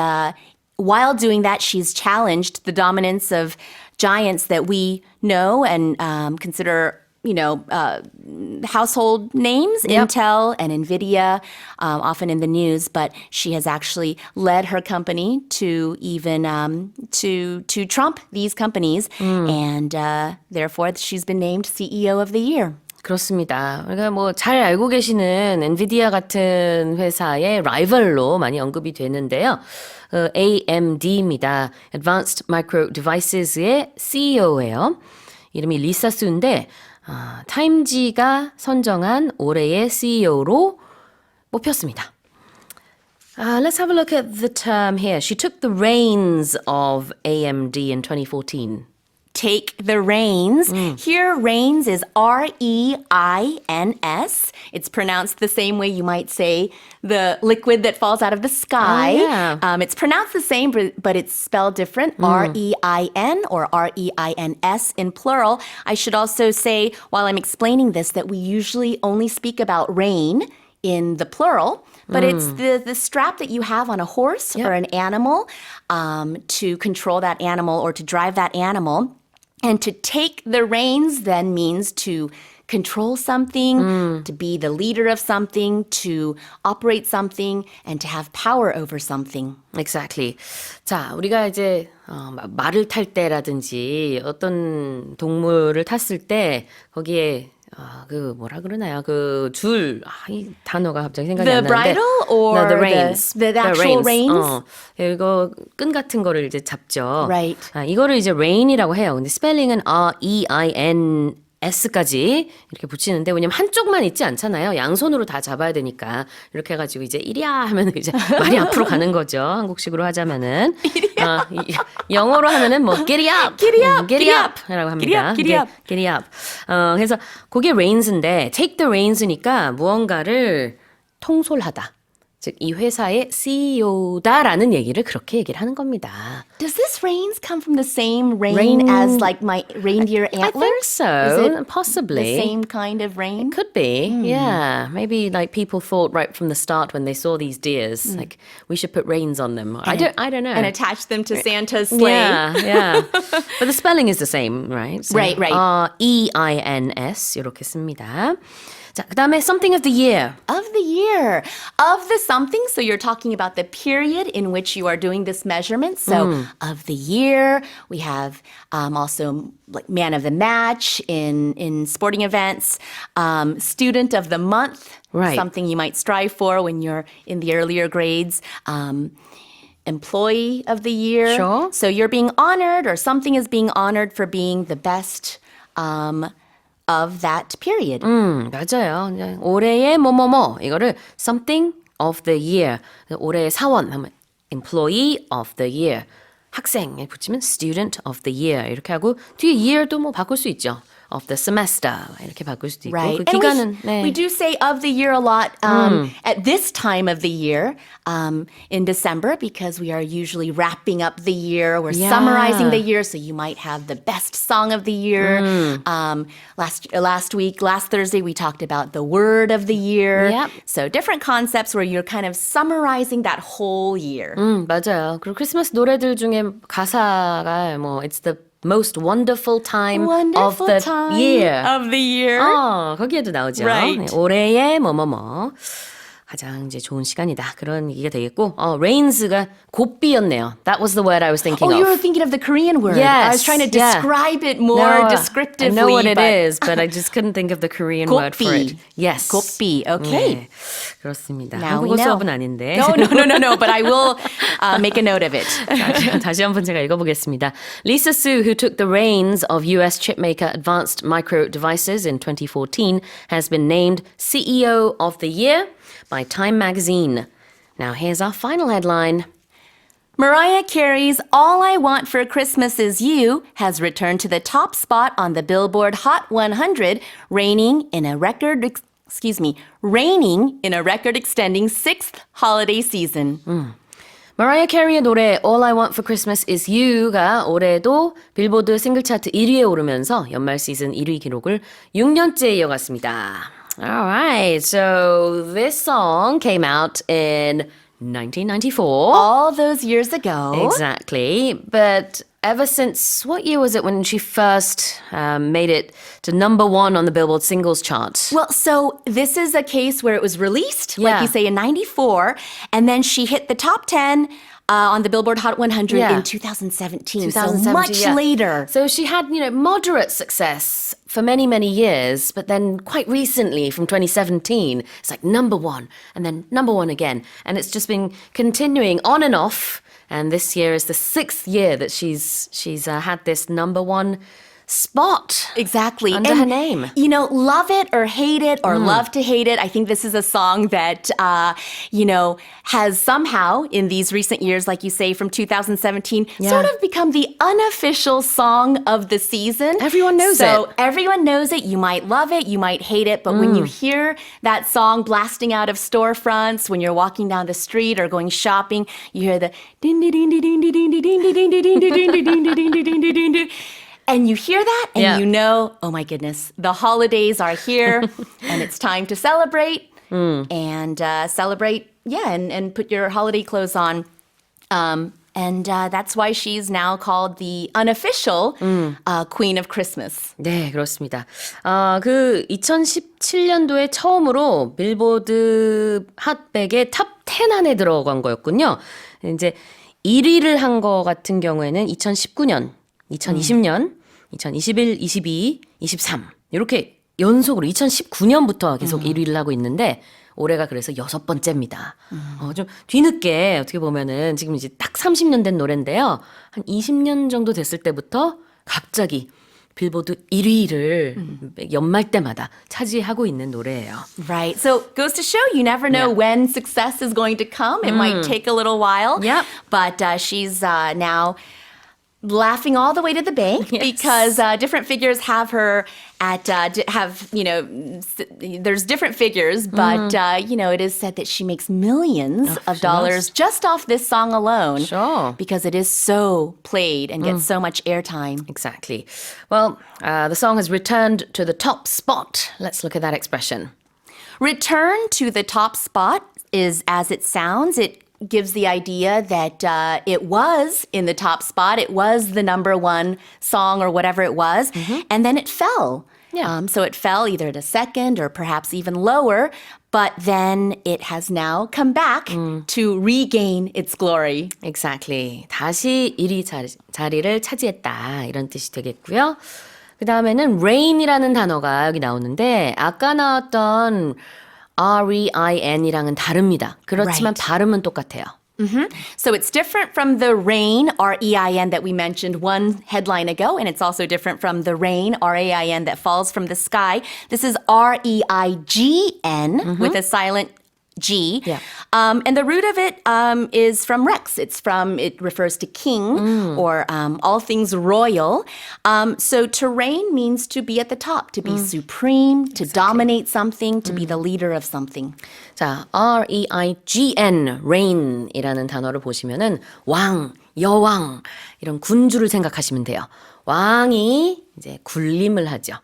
while doing that, she's challenged the dominance of giants that we know and consider household names, Intel and NVIDIA, often in the news, but she has actually led her company to even to trump these companies, and therefore she's been named CEO of the Year. 그렇습니다. 우리가 뭐 잘 알고 계시는 엔비디아 같은 회사의 라이벌로 많이 언급이 되는데요. AMD입니다. Advanced Micro Devices의 CEO예요. 이름이 리사 수인데 타임지가 선정한 올해의 CEO로 뽑혔습니다. Let's have a look at the term here. She took the reins of AMD in 2014. Take the reins. Here, reins is R-E-I-N-S. It's pronounced the same way you might say the liquid that falls out of the sky. Oh, yeah. It's pronounced the same, but it's spelled different. R-E-I-N or R-E-I-N-S in plural. I should also say, while I'm explaining this, that we usually only speak about rein in the plural. But it's the strap that you have on a horse or an animal to control that animal or to drive that animal. And to take the reins then means to control something, to be the leader of something, to operate something, and to have power over something. Exactly. 자, 우리가 이제 말을 탈 때라든지 어떤 동물을 탔을 때 거기에 그 뭐라 그러나요? 그 줄, 이 단어가 갑자기 생각이 The 안 나는데. bridle or No, the reins. the actual reins? 이거 끈 같은 거를 이제 잡죠. Right. 이거를 이제 rein이라고 해요. 근데 스펠링은 R-E-I-N S까지 이렇게 붙이는데 왜냐면 한쪽만 있지 않잖아요. 양손으로 다 잡아야 되니까 이렇게 해가지고 이제 이리야 하면 이제 말이 앞으로 가는 거죠. 한국식으로 하자면은 영어로 하면은 뭐 giddy up, Giddy up, giddy giddy up up. 라고 합니다. Giddy up, giddy up. Giddy up. 그래서 그게 reins인데 take the reins니까 무언가를 통솔하다. 즉 이 회사의 CEO다라는 얘기를 그렇게 얘기를 하는 겁니다. Does this reins come from the same rein as like my reindeer antlers? I think so. Is it Possibly. the same kind of rein? Could be, yeah. Maybe like people thought right from the start when they saw these deers, like we should put reins on them. I don't know. And attach them to Santa's sleigh. Yeah. But the spelling is the same, right? So Right. R-E-I-N-S 이렇게 씁니다. 자, 그다음에 something of the year. Of the year. Of the something, so you're talking about the period in which you are doing this measurement. So of the year, we have also like man of the match in sporting events, student of the month, Right. something you might strive for when you're in the earlier grades. Employee of the year. Sure. So you're being honored or something is being honored for being the best of that period. 맞아요. 그냥 올해의 뭐뭐뭐 이거를 something of the year. 올해의 사원 하면 employee of the year. 학생에 붙이면 student of the year 이렇게 하고 뒤에 year도 뭐 바꿀 수 있죠. of the semester 이렇게 바꿀 수도 있고 Right. 그 And 기간은 we do say of the year a lot at this time of the year in December because we are usually wrapping up the year. We're Yeah. summarizing the year, so you might have the best song of the year. Last Thursday, we talked about the word of the year. Yep. So different concepts where you're kind of summarizing that whole year. 맞아요. 그리고 크리스마스 노래들 중에 가사가 뭐 It's the most wonderful time Wonderful of the time year. of the year. 거기에도 나오죠. Right. 네, 올해의 뭐뭐뭐. 가장 이제 좋은 시간이다. 그런 얘기가 되겠고, rains가 곱비였네요. That was the word I was thinking Oh, of. you were thinking of the Korean word. I was Yes, trying to yeah. describe it more descriptively. I know what it but is, but I just couldn't think of the Korean word for it. 곱비. Yes. 곱비. Okay. 네, 그렇습니다. Now we 한국어 know. 수업은 아닌데. No, but I will make a note of it. 다시 한번 제가 읽어보겠습니다. Lisa Su, who took the reins of US chipmaker Advanced Micro Devices in 2014, has been named CEO of the Year by Time Magazine. Now here's our final headline. Mariah Carey's All I Want for Christmas Is You has returned to the top spot on the Billboard Hot 100, reigning in a record-extending sixth holiday season. Mariah Carey의 노래 All I Want for Christmas Is You가 올해도 빌보드 싱글 차트 1위에 오르면서 연말 시즌 1위 기록을 6년째 이어갔습니다. All right, so this song came out in 1994. All those years ago. Exactly. But ever since, what year was it when she first made it to number one on the Billboard singles chart? Well, so this is a case where it was released, Yeah. like you say, in 94, and then she hit the top 10 on the Billboard Hot 100 Yeah. in 2017. 2017, so much yeah. later. So she had, moderate success for many, many years, but then quite recently, from 2017, it's like number one, and then number one again. And it's just been continuing on and off. And this year is the 6th year that she's had this number one spot. Exactly. Under her name. Love it or hate it or love to hate it. I think this is a song that, has somehow in these recent years, like you say, from 2017, sort of become the unofficial song of the season. Everyone knows it. So everyone knows it. You might love it. You might hate it. But when you hear that song blasting out of storefronts, when you're walking down the street or going shopping, you hear the ding ding ding ding ding ding ding ding ding ding ding ding ding ding ding ding. And you hear that and you know, oh my goodness, the holidays are here and it's time to celebrate and celebrate, and put your holiday clothes on. And that's why she's now called the unofficial Queen of Christmas. 네, 그렇습니다. 그 2017년도에 처음으로 빌보드 핫백의 탑 10 안에 들어간 거였군요. 이제 1위를 한 거 같은 경우에는 2019년, 2020년, 2021, 22, 23 이렇게 연속으로 2019년부터 계속 1위를 하고 있는데 올해가 그래서 6번째입니다. 좀 뒤늦게 어떻게 보면은 지금 이제 딱 30년 된 노래인데요. 한 20년 정도 됐을 때부터 갑자기 빌보드 1위를 연말 때마다 차지하고 있는 노래예요. Right. So goes to show you never know when success is going to come. It might take a little while. Yep. But she's now laughing all the way to the bank because different figures have her at there's different figures, but it is said that she makes millions of dollars just off this song alone. Sure. Because it is so played and gets so much airtime. Exactly. Well, the song has returned to the top spot. Let's look at that expression. Return to the top spot is as it sounds. It gives the idea that it was in the top spot. It was the number one song or whatever it was. And then it fell. Yeah. So it fell either to second or perhaps even lower. But then it has now come back to regain its glory. Exactly. 다시 1위 자리를 차지했다. 이런 뜻이 되겠고요. 그 다음에는 rain이라는 단어가 여기 나오는데 아까 나왔던 REIN이랑은 다릅니다. 그렇지만 발음은 똑같아요. So it's different from the rain, R-E-I-N, that we mentioned one headline ago, and it's also different from the rain, R-A-I-N, that falls from the sky. This is R-E-I-G-N with a silent G. Yeah. And the root of it is from Rex. It refers to king or all things royal. So to reign means to be at the top, to be supreme, to dominate something, to be the leader of something. 자, R-E-I-G-N, reign이라는 단어를 보시면은 왕, 여왕 이런 군주를 생각하시면 돼요. 왕이 이제 군림을 하죠.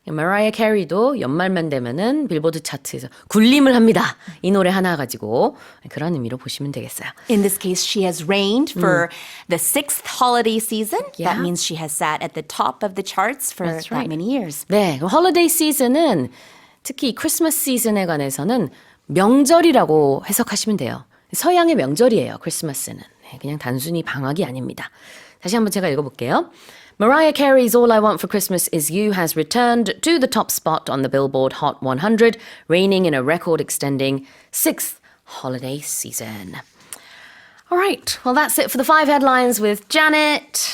마라이어 캐리도 연말만 되면은 빌보드 차트에서 군림을 합니다. 이 노래 하나 가지고 그런 의미로 보시면 되겠어요. In this case, she has reigned for the 6th holiday season. Yeah. That means she has sat at the top of the charts for That's that right. many years. 네, 홀리데이 시즌은 특히 크리스마스 시즌에 관해서는 명절이라고 해석하시면 돼요. 서양의 명절이에요, 크리스마스는. 네, 그냥 단순히 방학이 아닙니다. 다시 한번 제가 읽어볼게요. Mariah Carey's All I Want for Christmas Is You has returned to the top spot on the Billboard Hot 100, reigning in a record-extending 6th holiday season. All right, well, that's it for the 5 headlines with Janet.